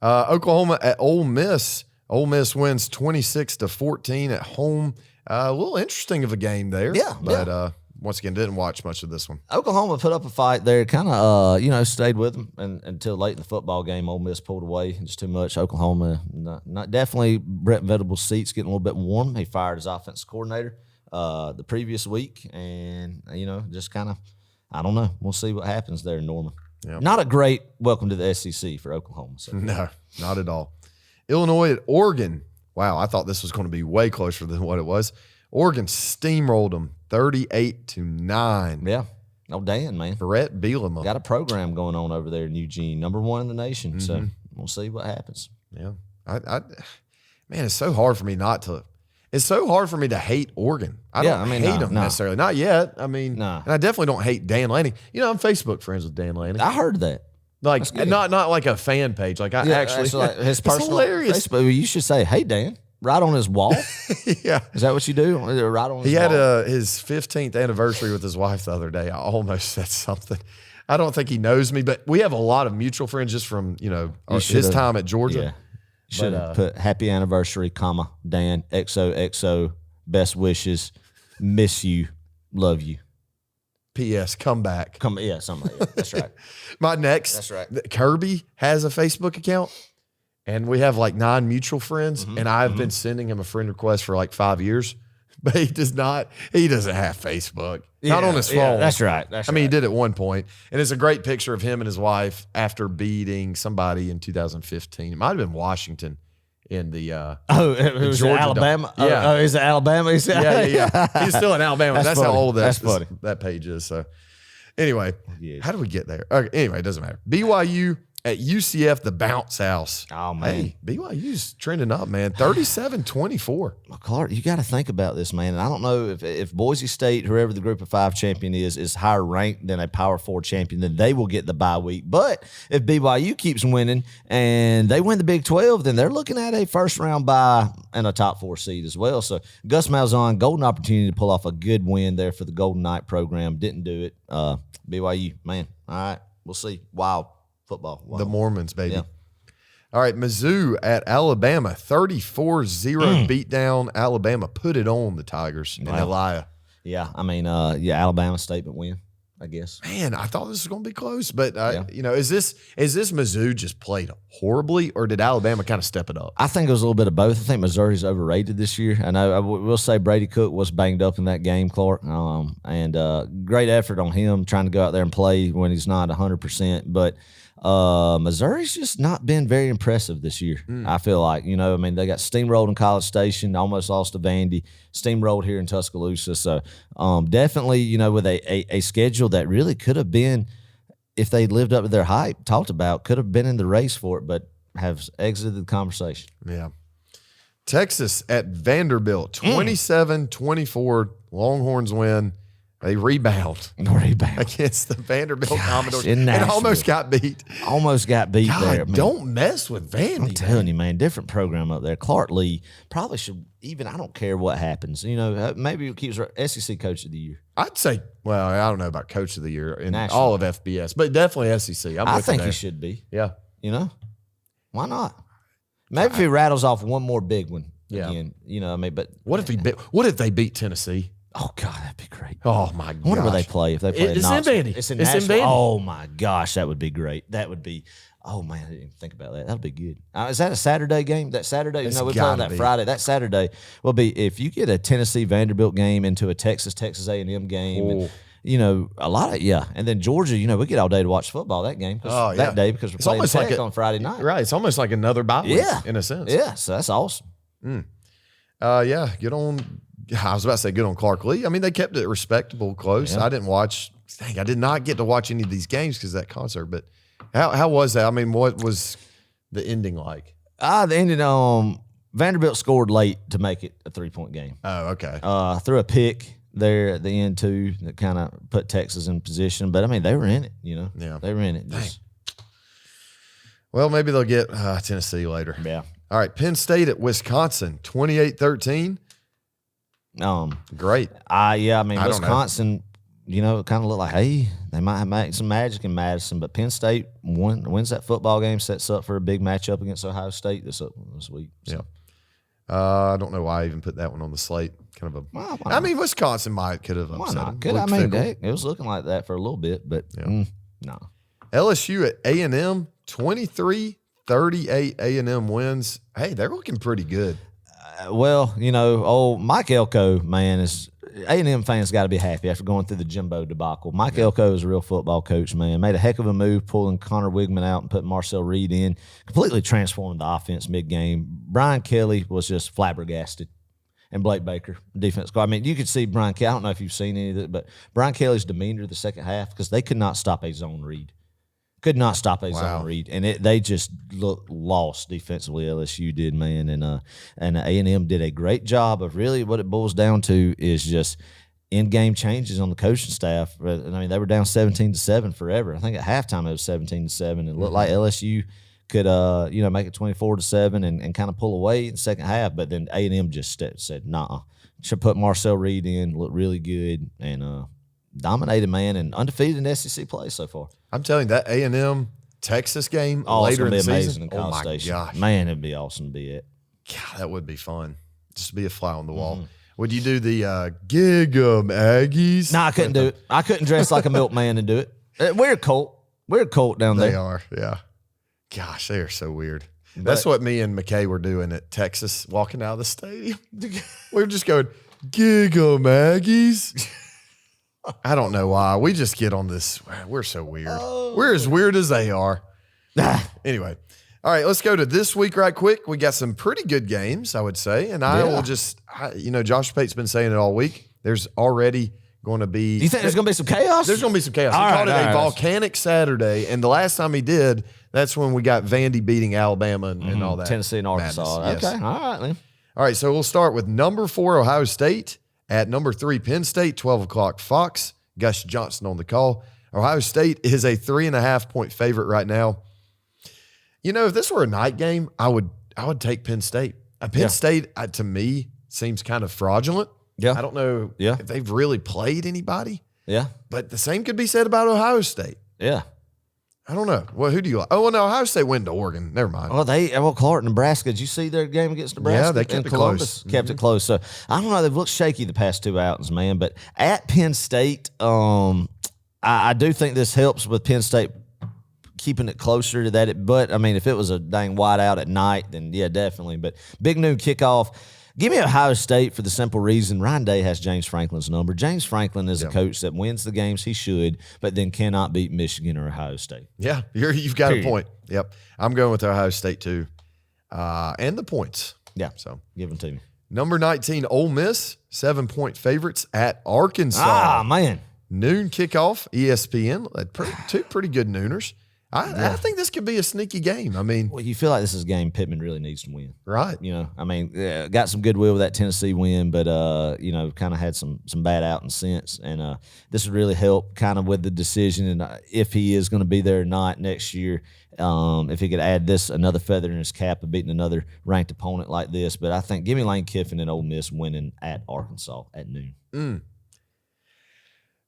Oklahoma at Ole Miss. Ole Miss wins 26-14 at home. A little interesting of a game there. Yeah, But once again, didn't watch much of this one. Oklahoma put up a fight there, kind of, stayed with them until late in the football game. Ole Miss pulled away just too much. Oklahoma, not definitely. Brett Venables' seats getting a little bit warm. He fired his offensive coordinator the previous week, and just kind of, I don't know. We'll see what happens there in Norman. Yep. Not a great welcome to the SEC for Oklahoma. So. No, not at all. Illinois at Oregon. Wow, I thought this was going to be way closer than what it was. Oregon steamrolled them 38-9. Yeah. Oh, Dan, man. Brett Bielema. Got a program going on over there in Eugene, number 1 in the nation. So we'll see what happens. Yeah. Man, it's so hard for me it's so hard for me to hate Oregon. I don't hate them necessarily. Not yet. I mean, and I definitely don't hate Dan Lanning. I'm Facebook friends with Dan Lanning. I heard that. Like, not like a fan page. Like, I actually, like his personal hilarious. Facebook. You should say, hey, Dan. Right on his wall? Yeah. Is that what you do? Right on his wall? He had his 15th anniversary with his wife the other day. I almost said something. I don't think he knows me, but we have a lot of mutual friends just from, his time at Georgia. Yeah. Should have put happy anniversary, comma, Dan, XOXO, best wishes, miss you, love you. P.S. Come back. Yeah, something like that. That's right. My next. That's right. Kirby has a Facebook account. And we have like 9 mutual friends, and I've been sending him a friend request for like 5 years, but he doesn't have Facebook. Not on his phone. Yeah, that's right. I mean, he did at one point, and it's a great picture of him and his wife after beating somebody in 2015. It might have been Washington in the it was Georgia Alabama. Dome. Yeah. Is it Alabama? Yeah. He's still in Alabama. That's how old funny. that page is. So anyway, how do we get there? Okay, anyway, it doesn't matter. BYU at UCF, the bounce house. Oh, man. Hey, BYU's trending up, man. 37-24. Well, Clark, you got to think about this, man. And I don't know if Boise State, whoever the Group of 5 champion is higher ranked than a Power 4 champion, then they will get the bye week. But if BYU keeps winning and they win the Big 12, then they're looking at a first-round bye and a top 4 seed as well. So Gus Malzahn, golden opportunity to pull off a good win there for the Golden Knight program. Didn't do it. BYU, man. All right, we'll see. Wow. Football. Wow. The Mormons, baby. Yeah. All right, Mizzou at Alabama, 34-0 beat down Alabama. Put it on the Tigers and Elia. Yeah, I mean, Alabama statement win, I guess. Man, I thought this was going to be close, but is this Mizzou just played horribly, or did Alabama kind of step it up? I think it was a little bit of both. I think Missouri's overrated this year. I know I will say Brady Cook was banged up in that game, Clark, and great effort on him trying to go out there and play when he's not 100%, but. Missouri's just not been very impressive this year. I feel like, they got steamrolled in College Station, almost lost to Vandy, steamrolled here in Tuscaloosa. So, definitely, with a schedule that really could have been, if they lived up to their hype, talked about, could have been in the race for it, but have exited the conversation. Yeah. Texas at Vanderbilt, 27-24, Longhorns win. They rebound against the Vanderbilt Commodores and almost got beat. There. Don't mess with Vandy. I'm telling you, man, different program up there. Clark Lee probably should I don't care what happens. Maybe he keeps SEC Coach of the Year. I'd say, well, I don't know about Coach of the Year in all of FBS, but definitely SEC. I think he should be. Yeah. Why not? Maybe if he rattles off one more big one again, but what if they beat Tennessee? Oh, God, that'd be great. Oh, my God. I wonder where they play. If they play it's in Vandy. It's in Vandy. Oh, my gosh, that would be great. That would be, oh, man, I didn't even think about that. That would be good. Is that a Saturday game? That Saturday? No, we're playing that Friday. That Saturday will be, if you get a Tennessee-Vanderbilt game into a Texas A&M game, and, a lot of, and then Georgia, we get all day to watch football that game. That day because we're playing Tech on Friday night. Right. It's almost like another bye week in a sense. Yeah, so that's awesome. Get on. I was about to say good on Clark Lee. I mean, they kept it respectable, close. I didn't watch dang, I did not get to watch any of these games because of that concert. But how was that? I mean, what was the ending like? The ending, Vanderbilt scored late to make it a 3-point game. Oh, okay. Threw a pick there at the end too that kind of put Texas in position. But I mean, they were in it. Yeah, they were in it. Well, maybe they'll get Tennessee later. Yeah. All right, Penn State at Wisconsin, 28-13. Great. Yeah, I mean, I don't know. Wisconsin, it kind of looked like, hey, they might have made some magic in Madison, but Penn State wins that football game, sets up for a big matchup against Ohio State this week. So. Yeah. I don't know why I even put that one on the slate. I mean, Wisconsin could have upset them. It was looking like that for a little bit, but no. LSU at A&M, 23-38 A&M wins. Hey, they're looking pretty good. Old Mike Elko, man, is A&M fans got to be happy after going through the Jimbo debacle. Mike Elko is a real football coach, man. Made a heck of a move, pulling Connor Wigman out and putting Marcel Reed in. Completely transformed the offense mid-game. Brian Kelly was just flabbergasted. And Blake Baker, defense squad. I mean, you could see Brian Kelly. I don't know if you've seen any of it, but Brian Kelly's demeanor the second half because they could not stop a zone read. Could not stop a zone read, and they just looked lost defensively. LSU did, man, and A&M did a great job of really what it boils down to is just in-game changes on the coaching staff. I mean, they were down 17-7 forever. I think at halftime it was 17-7, and it looked like LSU could make it 24-7 and kind of pull away in the second half. But then A&M just said, nah. Should put Marcel Reed in, looked really good, and dominated, man, and undefeated in SEC play so far. I'm telling you, that A&M Texas game later in the season. Oh, my gosh. Man, it'd be awesome to be at. God, that would be fun. Just to be a fly on the wall. Would you do the gig 'em Aggies? No, I couldn't do it. I couldn't dress like a milkman and do it. We're a cult. We're a cult down there. They are, yeah. Gosh, they are so weird. That's what me and McKay were doing at Texas, walking out of the stadium. We were just going, gig 'em Aggies. I don't know why. We just get on this. We're so weird. We're as weird as they are. Anyway. All right, let's go to this week right quick. We got some pretty good games, I would say. And I will just, Josh Pate's been saying it all week. There's already going to be. You think there's going to be some chaos? There's going to be some chaos. He called it a volcanic Saturday. And the last time he did, that's when we got Vandy beating Alabama and all that. Tennessee and Arkansas. Madness. Okay. Yes. All right, then. All right, so we'll start with number 4, Ohio State. At number 3, Penn State, 12 o'clock Fox. Gus Johnson on the call. Ohio State is a 3.5-point favorite right now. If this were a night game, I would take Penn State. Penn State, to me, seems kind of fraudulent. Yeah. I don't know if they've really played anybody. Yeah. But the same could be said about Ohio State. Yeah. I don't know. Well, who do you like? Oh, no, Ohio State went to Oregon. Never mind. Clark, Nebraska. Did you see their game against Nebraska? Yeah, they kept it Columbus? close. Kept it close. So, I don't know. They've looked shaky the past 2 outings, man. But at Penn State, I do think this helps with Penn State keeping it closer to that. But, I mean, if it was a dang white out at night, then, yeah, definitely. But big noon kickoff. Give me Ohio State for the simple reason Ryan Day has James Franklin's number. James Franklin is a coach that wins the games he should, but then cannot beat Michigan or Ohio State. Yeah, you've got a point. Yep. I'm going with Ohio State too. And the points. Yeah. So give them to me. Number 19, Ole Miss, 7-point favorites at Arkansas. Ah, man. Noon kickoff, ESPN. Two pretty good nooners. I think this could be a sneaky game. I mean, well, you feel like this is a game Pittman really needs to win, right? Got some goodwill with that Tennessee win, but kind of had some bad out in sense, and this would really help kind of with the decision and if he is going to be there or not next year. If he could add another feather in his cap of beating another ranked opponent like this, but I think give me Lane Kiffin and Ole Miss winning at Arkansas at noon.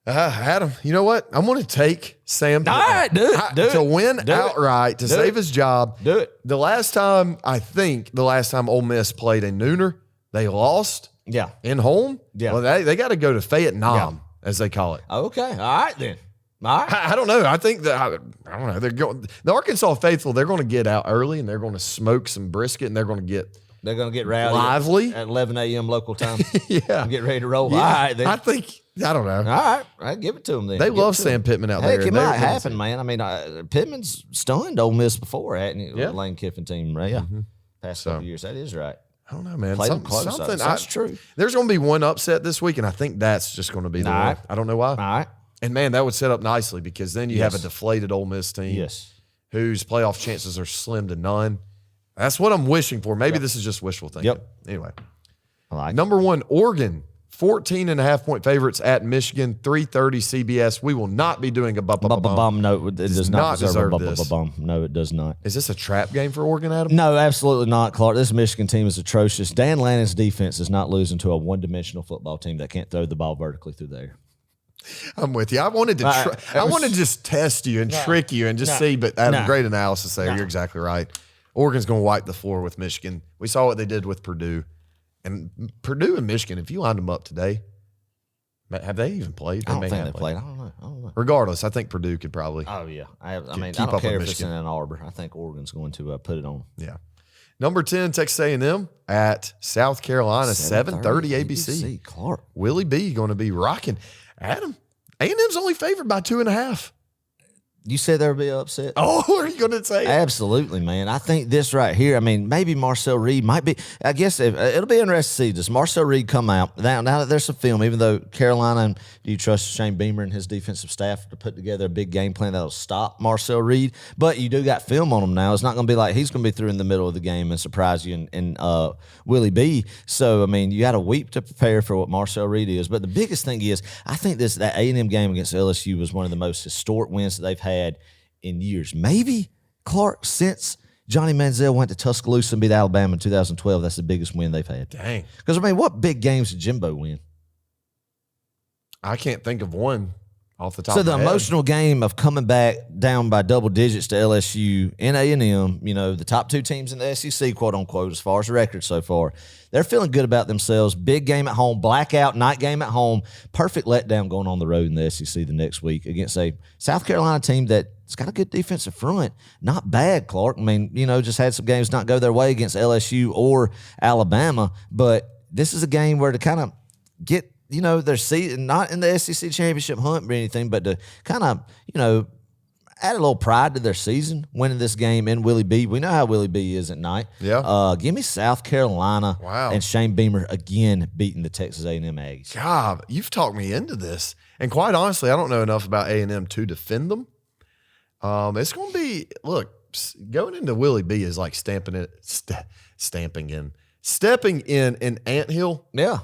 Adam, you know what? I'm going to take Sam Pittman. All right, do it. To win outright, to save his job. Do it. The last time Ole Miss played a nooner, they lost. Yeah. In home. Yeah. Well, they got to go to Vietnam, as they call it. Okay. All right, then. All right. I don't know. I think that I don't know. They're going. The Arkansas faithful. They're going to get out early and they're going to smoke some brisket and they're going to get. They're going to get rowdy lively at 11 a.m. local time. Yeah. Get ready to roll. Yeah. All right, then. I don't know. All right. I'll give it to them then. They love Sam Pittman out there. Heck, it might happen, man. I mean, Pittman's stunned Ole Miss before, hadn't he? Yeah. Lane Kiffin team, right? Yeah. Past couple years. That is right. I don't know, man. Played them close. That's true. There's going to be one upset this week, and I think that's just going to be the one. Right. I don't know why. All right. And, man, that would set up nicely because then you have a deflated Ole Miss team whose playoff chances are slim to none. That's what I'm wishing for. Maybe this is just wishful thinking. Anyway. I like Number 1, Oregon. 14.5-point favorites at Michigan, 3:30 CBS. We will not be doing a bum. No, it does not deserve a bum. No, it does not. Is this a trap game for Oregon, Adam? No, absolutely not, Clark. This Michigan team is atrocious. Dan Lanning's defense is not losing to a one-dimensional football team that can't throw the ball vertically through the air. I'm with you. I wanted to I wanted to just test you and trick you and just see, but Adam, great analysis there. You're exactly right. Oregon's going to wipe the floor with Michigan. We saw what they did with Purdue. And Purdue and Michigan, if you lined them up today, have they even played? I don't think they played. I don't know. Regardless, I think Purdue could probably. Oh, yeah. I don't care if it's in Ann Arbor. I think Oregon's going to put it on. Yeah. Number 10, Texas A&M at South Carolina, 7:30 ABC. Clark. Willie B going to be rocking. Adam, A&M's only favored by 2.5. You said there would be an upset? Oh, what are you going to say? Absolutely, man. I think this right here, I mean, maybe Marcel Reed might be, I guess it'll be interesting to see. Does Marcel Reed come out? Now that there's some film, even though Carolina, do you trust Shane Beamer and his defensive staff to put together a big game plan that'll stop Marcel Reed? But you do got film on him now. It's not going to be like he's going to be through in the middle of the game and surprise you and Willie B. So, I mean, you got a week to prepare for what Marcel Reed is. But the biggest thing is, I think that A&M game against LSU was one of the most historic wins that they've had in years. Maybe, Clark, since Johnny Manziel went to Tuscaloosa and beat Alabama in 2012, that's the biggest win they've had. Dang. Because, I mean, what big games did Jimbo win? I can't think of one off the top of my head. So the emotional game of coming back down by double digits to LSU and A&M, you know, the top two teams in the SEC, quote unquote, as far as the record so far, they're feeling good about themselves. Big game at home, blackout, night game at home. Perfect letdown going on the road in the SEC the next week against a South Carolina team that's got a good defensive front. Not bad, Clark. I mean, you know, just had some games not go their way against LSU or Alabama, but this is a game where to kind of get, you know, their season, not in the SEC championship hunt or anything, but to kind of, you know, add a little pride to their season, winning this game in Willie B. We know how Willie B is at night. Yeah. Give me South Carolina. Wow. And Shane Beamer again beating the Texas A&M Aggies. God, you've talked me into this. And quite honestly, I don't know enough about A&M to defend them. It's going to be, look, going into Willie B is like stepping in an anthill. Yeah.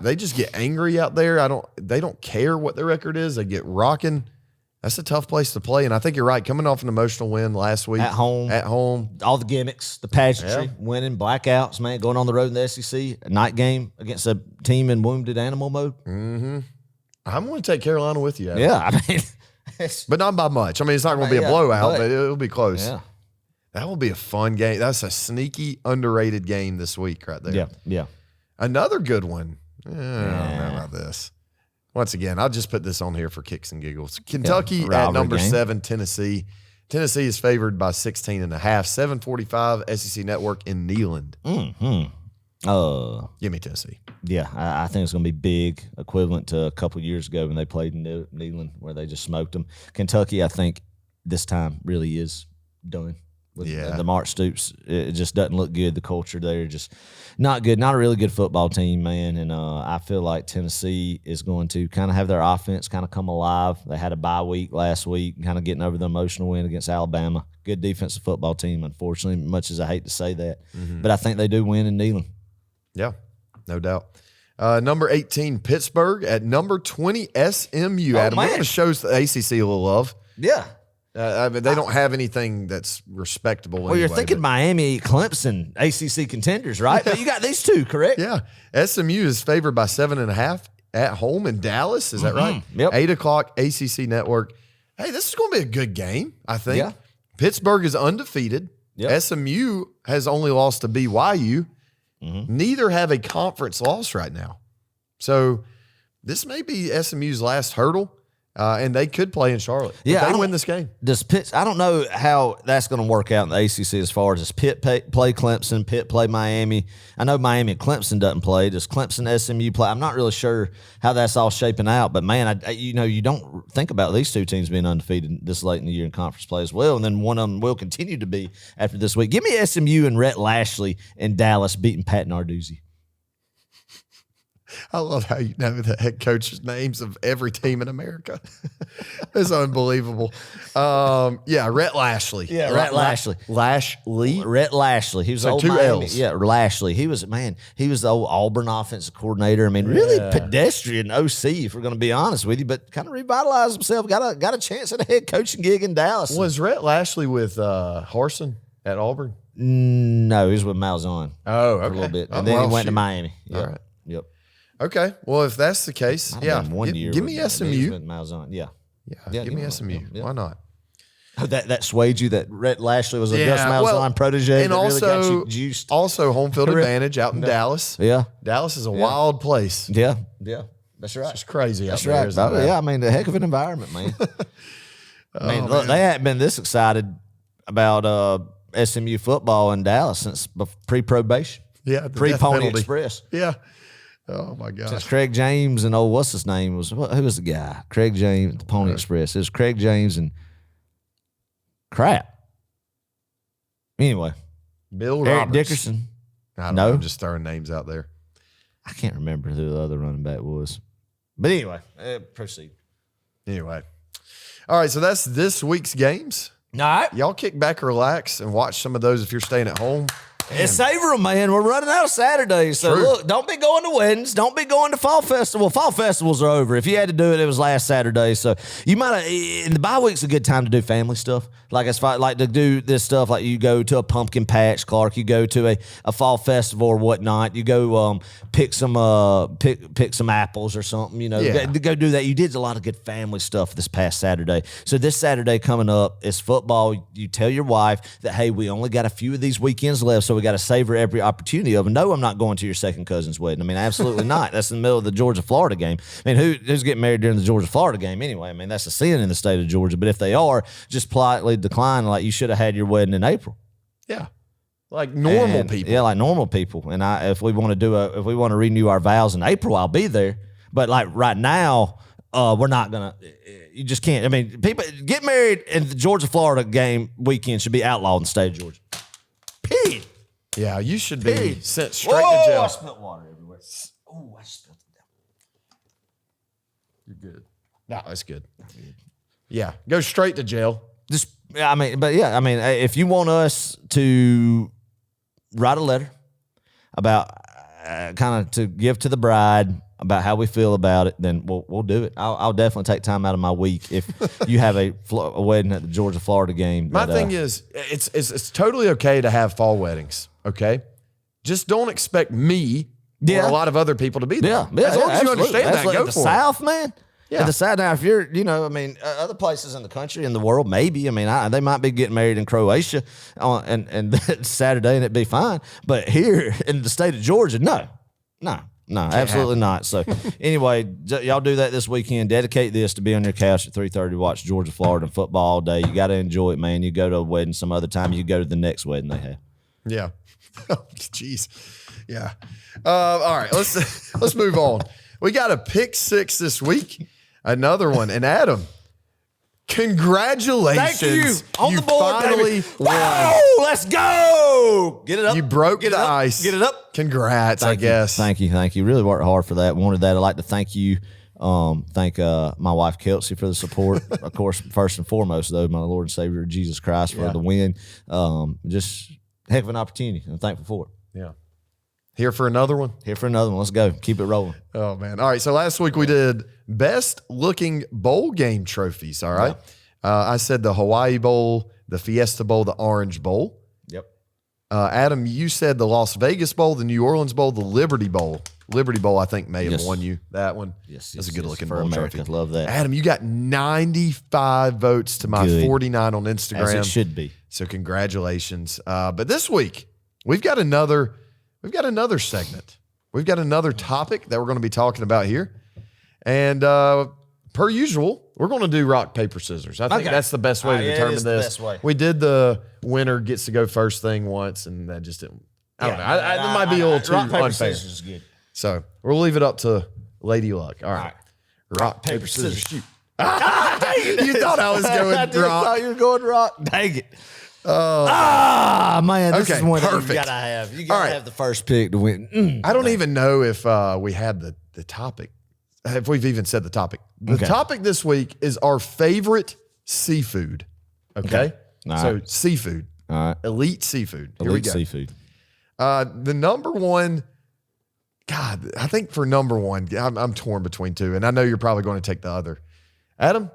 They just get angry out there. They don't care what their record is. They get rocking. That's a tough place to play. And I think you're right. Coming off an emotional win last week. At home. All the gimmicks, the pageantry, winning, blackouts, man, going on the road in the SEC, a night game against a team in wounded animal mode. Mm-hmm. I'm going to take Carolina with you, Adam. Yeah, I mean. But not by much. I mean, it's not going to be a blowout, but it'll be close. Yeah. That will be a fun game. That's a sneaky, underrated game this week right there. Yeah. Another good one. I don't know about this. Once again, I'll just put this on here for kicks and giggles. Kentucky at number 7, Tennessee. Tennessee is favored by 16.5. 7:45 SEC Network in Neyland. Give me Tennessee. Yeah, I think it's going to be big, equivalent to a couple years ago when they played in Neyland where they just smoked them. Kentucky, I think this time really is done. The Mark Stoops, it just doesn't look good. The culture there just not good. Not a really good football team, man. And I feel like Tennessee is going to kind of have their offense kind of come alive. They had a bye week last week, kind of getting over the emotional win against Alabama. Good defensive football team, unfortunately, much as I hate to say that. Mm-hmm. But I think they do win in Neyland. Yeah, no doubt. Number 18, Pittsburgh at number 20, SMU. Adam, we're going to show the ACC a little love. Yeah. I mean, they don't have anything that's respectable. Well, you're thinking Miami, Clemson, ACC contenders, right? But you got these two, correct? Yeah. SMU is favored by 7.5 at home in Dallas. Is that right? Yep. 8 o'clock ACC Network. Hey, this is going to be a good game, I think. Yeah. Pittsburgh is undefeated. Yep. SMU has only lost to BYU. Mm-hmm. Neither have a conference loss right now. So this may be SMU's last hurdle. And they could play in Charlotte. They win this game. I don't know how that's going to work out in the ACC as far as does Pitt play Clemson, Pitt play Miami. I know Miami and Clemson doesn't play. Does Clemson, SMU play? I'm not really sure how that's all shaping out. But, man, you don't think about these two teams being undefeated this late in the year in conference play as well. And then one of them will continue to be after this week. Give me SMU and Rhett Lashley in Dallas beating Pat Narduzzi. I love how you know the head coach's names of every team in America. It's unbelievable. Rhett Lashley. Yeah, Rhett Lashley. Lashley? Rhett Lashley. He was So old two Miami. Ls. Yeah, Lashley. He was the old Auburn offensive coordinator. I mean, really pedestrian OC, if we're going to be honest with you, but kind of revitalized himself. Got a chance at a head coaching gig in Dallas. Was Rhett Lashley with Harsin at Auburn? No, he was with Malzahn. Oh, okay. For a little bit. And then he went to Miami. Yep. All right. Yep. Okay. Well, if that's the case, One year. give me SMU. With Malzahn. Yeah. Give me SMU. Yeah. Why not? Oh, that swayed you that Rhett Lashley was a Gus Malzahn protege and that also, really got you juiced. Also, home field advantage out in Dallas. Yeah. Dallas is a wild place. Yeah. Yeah. That's right. It's crazy. That's out there, right. isn't it? Yeah. I mean, the heck of an environment, man. Look, they hadn't been this excited about SMU football in Dallas since pre-probation. Yeah. Pre-Pony Express. Yeah. Oh my gosh. Since Craig James and what's his name who was the guy? Craig James, the Pony Express. It was Craig James and crap. Anyway, Bill Eric Roberts. Dickerson. I don't know. I'm just throwing names out there. I can't remember who the other running back was. But anyway, proceed. Anyway. All right, so that's this week's games. All right. Y'all kick back, relax, and watch some of those if you're staying at home. It's savor them, man. We're running out of Saturdays. So, look, don't be going to weddings. Don't be going to fall festival. Fall festivals are over. If you had to do it, it was last Saturday. So, you might have, in the bye week's a good time to do family stuff. Like, to do this stuff, like you go to a pumpkin patch, Clark. You go to a fall festival or whatnot. You go pick some apples or something, you know. Yeah. Go do that. You did a lot of good family stuff this past Saturday. So, this Saturday coming up is football. You tell your wife that, hey, we only got a few of these weekends left, so we got to savor every opportunity of them. No, I'm not going to your second cousin's wedding. I mean, absolutely not. That's in the middle of the Georgia-Florida game. I mean, who's getting married during the Georgia-Florida game anyway? I mean, that's a sin in the state of Georgia. But if they are, just politely decline, like you should have had your wedding in April. Yeah. Like normal people. Yeah, like normal people. And if we want to renew our vows in April, I'll be there. But like right now, we're not gonna. You just can't. I mean, people get married in the Georgia-Florida game weekend should be outlawed in the state of Georgia. Period. Yeah, you should be sent straight to I jail. spilled water everywhere. Oh, I spilled it down. You're good. No, that's good. Yeah, go straight to jail. If you want us to write a letter about kind of to give to the bride about how we feel about it, then we'll do it. I'll definitely take time out of my week if you have a wedding at the Georgia-Florida game. My thing is, it's totally okay to have fall weddings, okay? Just don't expect me or a lot of other people to be there. As long as you understand that, go for it. The South, man. Yeah. At the South, now, if you're, other places in the country, in the world, maybe. I mean, they might be getting married in Croatia and Saturday, and it'd be fine. But here in the state of Georgia, no, absolutely not. So anyway, y'all do that this weekend. Dedicate this to be on your couch at 3:30 to watch Georgia, Florida football all day. You got to enjoy it, man. You go to a wedding some other time. You go to the next wedding they have. Yeah. Jeez. Yeah. All right. Let's move on. We got a pick six this week. Another one. And Adam, congratulations. Thank you. On the board, finally baby. Wow, let's go. Get it up. You broke Get the it up. ice. Get it up. Congrats, I guess. Thank you. Really worked hard for that. Wanted that. I'd like to thank you. Thank my wife Kelsey for the support. Of course, first and foremost, though, my Lord and Savior Jesus Christ for the win. Just heck of an opportunity. I'm thankful for it. Yeah. Here for another one? Here for another one. Let's go. Keep it rolling. Oh, man. All right. So last week we did best looking bowl game trophies. All right. Yeah. I said the Hawaii Bowl, the Fiesta Bowl, the Orange Bowl. Yep. Adam, you said the Las Vegas Bowl, the New Orleans Bowl, the Liberty Bowl. Liberty Bowl, I think, may have won you that one. Yes. That's a good looking for bowl America. trophy. Love that. Adam, you got 95 votes to my 49 on Instagram. As it should be. So congratulations. But this week, we've got another segment. We've got another topic that we're going to be talking about here. And per usual, we're going to do rock, paper, scissors. I think that's the best way to determine this. The best way. We did the winner gets to go first thing once, and that just didn't. I don't know. It might be a little too rock, paper, unfair. Scissors is good. So we'll leave it up to Lady Luck. All right. Rock, paper, scissors, shoot. You thought I was going rock. I thought you were going rock. Dang it. Man, this Okay, is one that perfect. you gotta have. You All gotta right. have the first pick to win. I don't even know if we had the topic, if we've even said the topic. The Okay. topic this week is our favorite seafood. Okay? All So right. seafood. All right. Elite seafood. Here we Elite go. seafood. The number one, God, I think for number one, I'm torn between two, and I know you're probably going to take the other. Adam,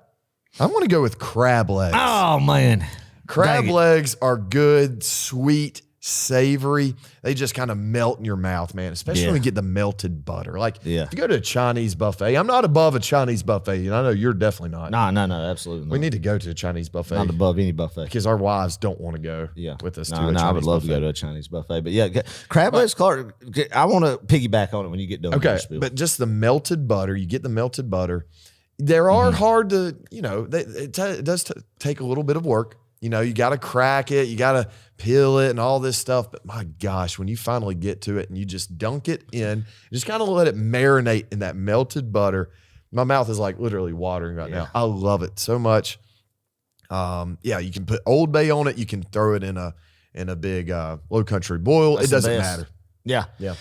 I'm going to go with crab legs. Oh man. Crab Dang it. legs are good, sweet, savory. They just kind of melt in your mouth, man, especially Yeah. when you get the melted butter. Like, Yeah. if you go to a Chinese buffet, I'm not above a Chinese buffet, and I know you're definitely not. No, absolutely not. We need to go to a Chinese buffet Not above any buffet. because our wives don't want to go with us to a Chinese I would love buffet. to go to a Chinese buffet. But yeah, crab legs, Clark, I want to piggyback on it when you get done with Okay, your spiel. but just the melted butter, you get the melted butter. There are hard to, it does take a little bit of work. You got to crack it, you got to peel it and all this stuff. But my gosh, when you finally get to it and you just dunk it in, just kind of let it marinate in that melted butter. My mouth is like literally watering right now. I love it so much. You can put Old Bay on it. You can throw it in a big low country boil. That's it the doesn't best. matter. Yeah. Yeah.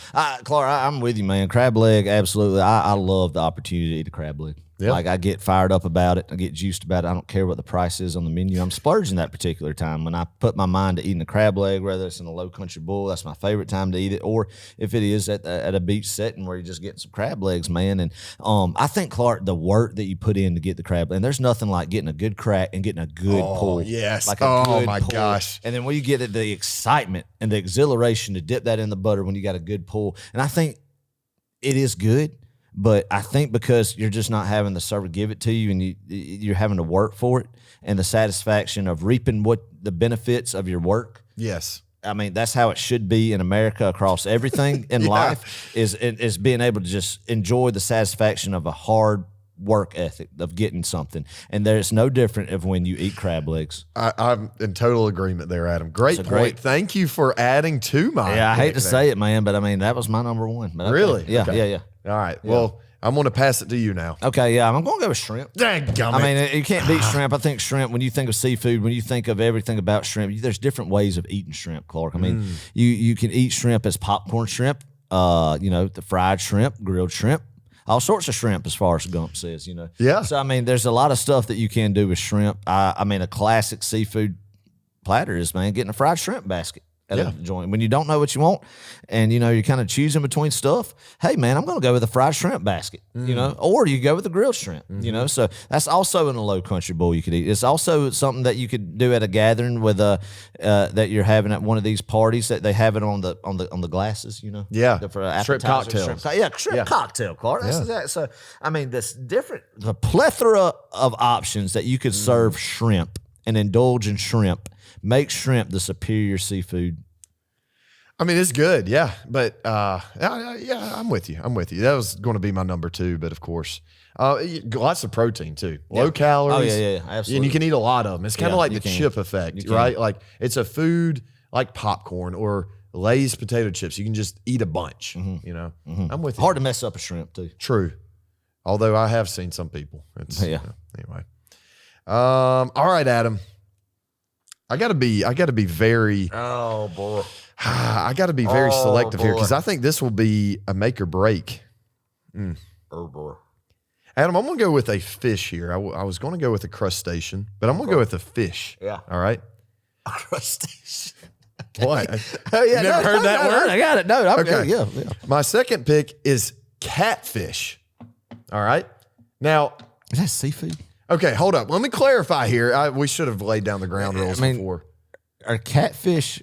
Clark, I'm with you, man. Crab leg, absolutely. I love the opportunity to eat a crab leg. Yeah. Like, I get fired up about it. I get juiced about it. I don't care what the price is on the menu. I'm splurging that particular time. When I put my mind to eating a crab leg, whether it's in a low country bowl, that's my favorite time to eat it. Or if it is at a beach setting where you're just getting some crab legs, man. And I think, Clark, the work that you put in to get the crab, and there's nothing like getting a good crack and getting a good pull. Yes. Like a good my pull. gosh. And then when you get it, the excitement and the exhilaration to dip that in the butter when you got a good pull. And I think it is good, but I think because you're just not having the server give it to you and you're having to work for it, and the satisfaction of reaping what the benefits of your work. Yes. I mean, that's how it should be in America across everything in life is being able to just enjoy the satisfaction of a hard work ethic of getting something. And there's no different of when you eat crab legs. I'm in total agreement there, Adam. Great point. great- Thank you for adding to my. Yeah, I hate to pick there. say it, man, but I mean, that was my number one. But okay. Really? Yeah, Okay. yeah. All right. Well, I'm going to pass it to you now. Okay, yeah, I'm going to go with shrimp. Dadgummit. I mean, you can't beat shrimp. I think shrimp, when you think of seafood, when you think of everything about shrimp, there's different ways of eating shrimp, Clark. I mean, you can eat shrimp as popcorn shrimp, the fried shrimp, grilled shrimp, all sorts of shrimp as far as Gump says, Yeah. So, I mean, there's a lot of stuff that you can do with shrimp. I mean, a classic seafood platter is, man, getting a fried shrimp basket at a joint. When you don't know what you want and, you're kind of choosing between stuff, hey, man, I'm going to go with a fried shrimp basket, or you go with the grilled shrimp, So that's also in a low country bowl you could eat. It's also something that you could do at a gathering with that you're having at one of these parties that they have it on the glasses, Yeah. For Shrimp appetizers, cocktails. shrimp cocktail, Clark. That's exactly. So, I mean, the plethora of options that you could serve shrimp and indulge in shrimp makes shrimp the superior seafood. I mean, it's good. Yeah. But, I'm with you. That was going to be my number two, but of course, lots of protein too. Low calories. Oh, yeah, absolutely. And you can eat a lot of them. It's kind of like you the can. chip effect, You can. right? Like it's a food like popcorn or Lay's potato chips. You can just eat a bunch, I'm with you. Hard to mess up a shrimp too. True. Although I have seen some people. Yeah. Anyway. All right, Adam. I gotta be very Oh boy. I gotta be very selective here boy. because I think this will be a make or break. Oh boy. Adam, I'm gonna go with a fish here. I was gonna go with a crustacean, but I'm gonna go with a fish. Yeah. All right. Crustacean. What? Oh yeah. You never heard that word? I got it. No. Okay. Yeah. My second pick is catfish. All right. Now, Is that seafood? okay, hold up. Let me clarify here. We should have laid down the ground rules I mean, before. Are catfish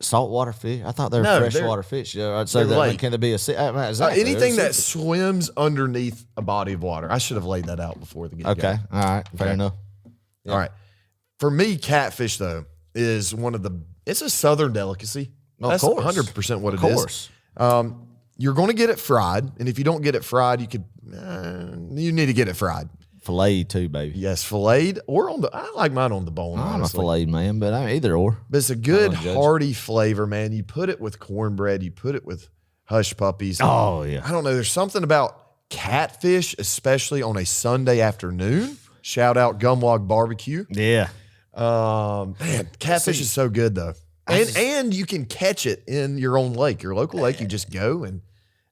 saltwater fish? I thought they were No, freshwater fish. Yeah, so they're lake. can there be a exactly. Anything They're that swims underneath a body of water. I should have laid that out before the get-go. okay. All right. Fair Okay. enough. All right. For me, catfish, though, is it's a southern delicacy. Of That's course. 100% what it Of is. course. You're going to get it fried. And if you don't get it fried, you need to get it fried. Filet too, baby. Yes, filleted or I like mine on the bone, I'm a honestly. filet man, but I mean, either or. But it's a good, don't judge. hearty flavor, man. You put it with cornbread. You put it with hush puppies. Oh yeah. I don't know. There's something about catfish, especially on a Sunday afternoon. Shout out Gumwog Barbecue. Yeah. Man, catfish is so good though. And you can catch it in your own lake, your local lake. You just go and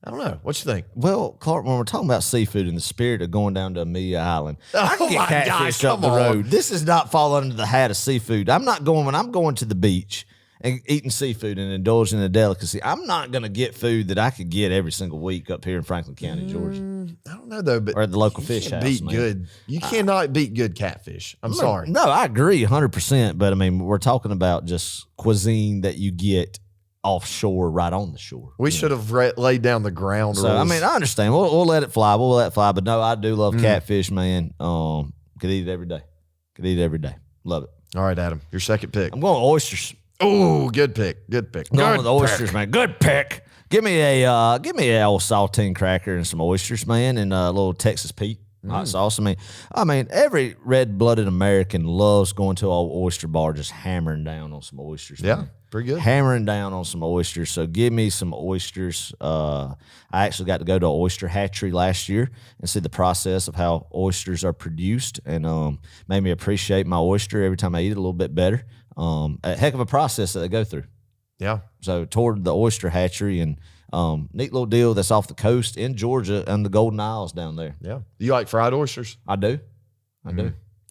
I don't know. What you think? Well, Clark, when we're talking about seafood in the spirit of going down to Amelia Island, I can Oh get my catfish gosh, up the come on. road. This does not fall under the hat of seafood. I'm not going when I'm going to the beach and eating seafood and indulging in a delicacy. I'm not going to get food that I could get every single week up here in Franklin County, Georgia, I don't know though, but or at the local you fish can't house. beat Man. good. You cannot beat good catfish. I'm sorry. No, I agree 100%. But I mean, we're talking about just cuisine that you get offshore, right on the shore. We should have laid down the ground So rules. I mean, I understand. We'll let it fly. We'll let it fly. But no, I do love catfish, man. Could eat it every day. Could eat it every day. Love it. All right, Adam, your second pick. I'm going oysters. Oh, good pick. Good pick. Going Good with oysters, pick. man. Good pick. Give me a old saltine cracker and some oysters, man, and a little Texas Pete hot sauce. I mean, every red-blooded American loves going to an old oyster bar, just hammering down on some oysters. Yeah, man. pretty good. Hammering down on some oysters. So give me some oysters. I actually got to go to an oyster hatchery last year and see the process of how oysters are produced, and made me appreciate my oyster every time I eat it a little bit better. A heck of a process that they go through. Yeah. So toward the oyster hatchery, and neat little deal that's off the coast in Georgia and the Golden Isles down there. Yeah. You like fried oysters? I do.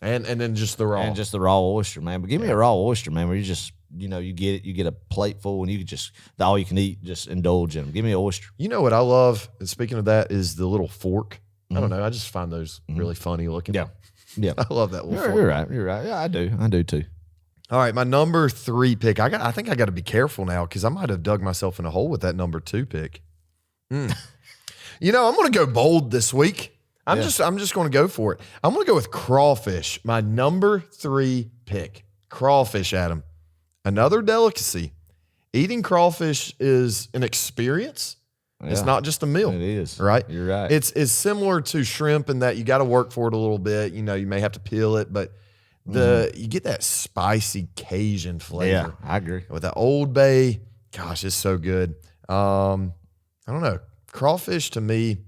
And then just the raw. And just the raw oyster, man. But give me a raw oyster, man, where you just, you get it, you get a plate full, and you can just, all you can eat, just indulge in them. Give me an oyster. You know what I love? And speaking of that, is the little fork. I don't know. I just find those really funny looking. Yeah. Yeah. I love that little fork. You're right. You're right. Yeah, I do too. All right, my number 3 pick. I think I got to be careful now because I might have dug myself in a hole with that number 2 pick. I'm going to go bold this week. I'm just going to go for it. I'm going to go with crawfish. My number 3 pick. Crawfish, Adam. Another delicacy. Eating crawfish is an experience. Yeah. It's not just a meal. It is. Right? You're right. It's similar to shrimp in that you got to work for it a little bit. You may have to peel it, but you get that spicy Cajun flavor. Yeah, I agree. With that Old Bay, gosh, it's so good. I don't know. Crawfish to me,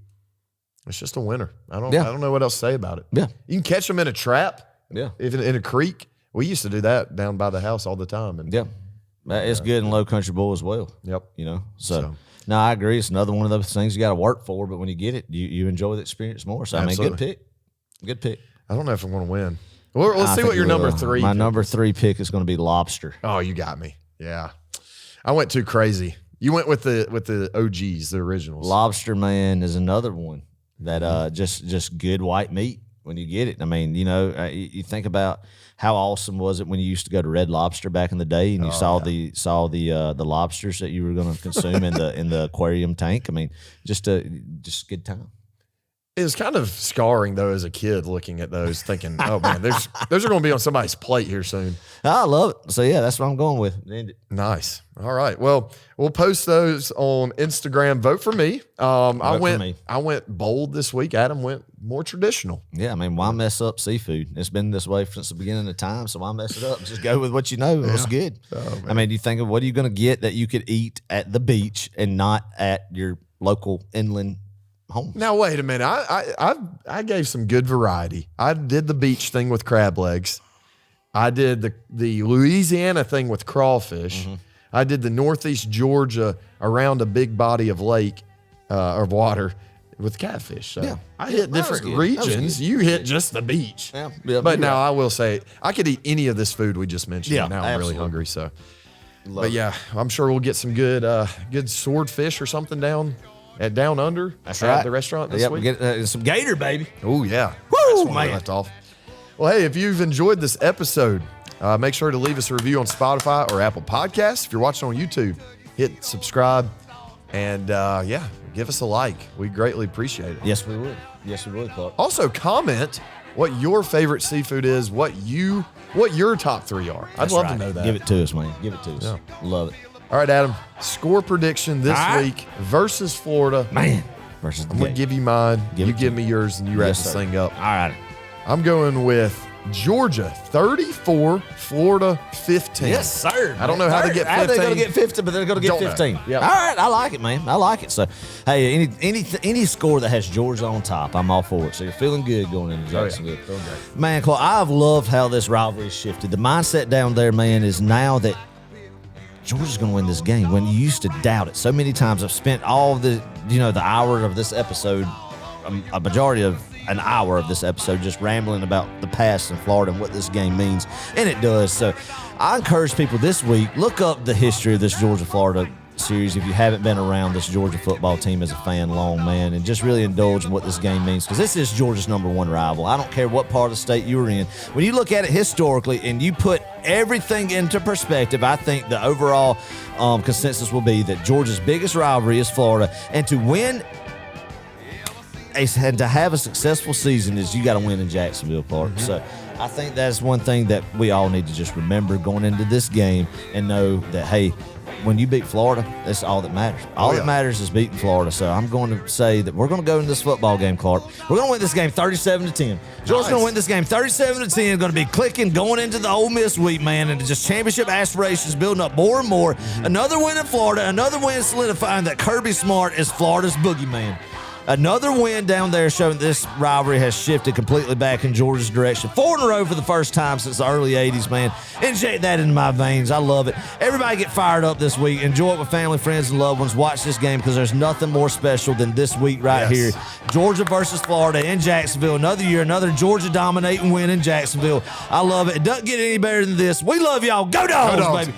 it's just a winner. I don't know what else to say about it. Yeah. You can catch them in a trap. Yeah. Even in a creek. We used to do that down by the house all the time. And Yeah. It's good in low country bowl as well. Yep. So no, I agree. It's another one of those things you got to work for, but when you get it, you enjoy the experience more. So Absolutely. Good pick. I don't know if I'm going to win. Well, let's see what your number 3 My pick number is. 3 pick is going to be lobster. Oh, you got me. Yeah. I went too crazy. You went with the OGs, the originals. Lobster, man, is another one that just good white meat when you get it. I mean, you think about how awesome was it when you used to go to Red Lobster back in the day, and you saw the lobsters that you were going to consume in the aquarium tank. I mean, just good time. It was kind of scarring though as a kid looking at those, thinking, "Oh man, those are going to be on somebody's plate here soon." I love it. So yeah, that's what I'm going with. Nice. All right. Well, we'll post those on Instagram. Vote for me. I went bold this week. Adam went more traditional. Yeah, I mean, why mess up seafood? It's been this way since the beginning of time, so why mess it up? Just go with what you know. It's good. Oh, I mean, you think of what are you going to get that you could eat at the beach and not at your local inland home? Now wait a minute. I gave some good variety. I did the beach thing with crab legs. I did the Louisiana thing with crawfish. I did the Northeast Georgia around a big body of lake or water with catfish. So I hit different regions. You hit just the beach. Yeah, but now I will say I could eat any of this food we just mentioned. Yeah, now I'm really absolutely. hungry. So, yeah, I'm sure we'll get some good swordfish or something down under. That's at right. the restaurant this week. We get some gator, baby. Oh yeah. Woo, That's one I man. left off. Well, hey, if you've enjoyed this episode, make sure to leave us a review on Spotify or Apple Podcasts. If you're watching on YouTube, hit subscribe and give us a like. We greatly appreciate it. Yes, we would. Yes, we would, Clark. Also, comment what your favorite seafood is, what your top 3 are. I'd love to know that. Give it to us, man. Give it to us. Yeah. Love it. All right, Adam. Score prediction this All right. week versus Florida. Man. Versus the I'm going to give you mine. Give you it give to me yours, and you wrap Yes, this sir. thing up. All right. I'm going with Georgia 34, Florida 15. Yes, sir. I don't know how they get 15. How they going to get 50, but they're going to get 15. Yeah. All right, I like it, man. I like it. So, hey, any score that has Georgia on top, I'm all for it. So you're feeling good going into Jacksonville. Oh, yeah. Man, Clark, I've loved how this rivalry shifted. The mindset down there, man, is now that Georgia's going to win this game. When you used to doubt it so many times, I've spent all the hour of this episode, a majority of an hour of this episode just rambling about the past in Florida and what this game means, and it does. So I encourage people this week, look up the history of this Georgia-Florida series if you haven't been around this Georgia football team as a fan long, man, and just really indulge in what this game means, because this is Georgia's #1 rival. I don't care what part of the state you were in. When you look at it historically and you put everything into perspective, I think the overall consensus will be that Georgia's biggest rivalry is Florida, and to win and to have a successful season is you got to win in Jacksonville, Clark. Mm-hmm. So I think that's one thing that we all need to just remember going into this game and know that, hey, when you beat Florida, that's all that matters. All that matters is beating Florida. So I'm going to say that we're going to go into this football game, Clark. We're going to win this game 37-10. Georgia's going to win this game 37-10. Going to be clicking going into the Ole Miss week, man, and just championship aspirations building up more and more. Mm-hmm. Another win in Florida, another win solidifying that Kirby Smart is Florida's boogeyman. Another win down there showing this rivalry has shifted completely back in Georgia's direction. 4 in a row for the first time since the early 80s, man. Inject that into my veins. I love it. Everybody get fired up this week. Enjoy it with family, friends, and loved ones. Watch this game because there's nothing more special than this week right here. Georgia versus Florida in Jacksonville. Another year, another Georgia dominating win in Jacksonville. I love it. It doesn't get any better than this. We love y'all. Go Dogs, baby.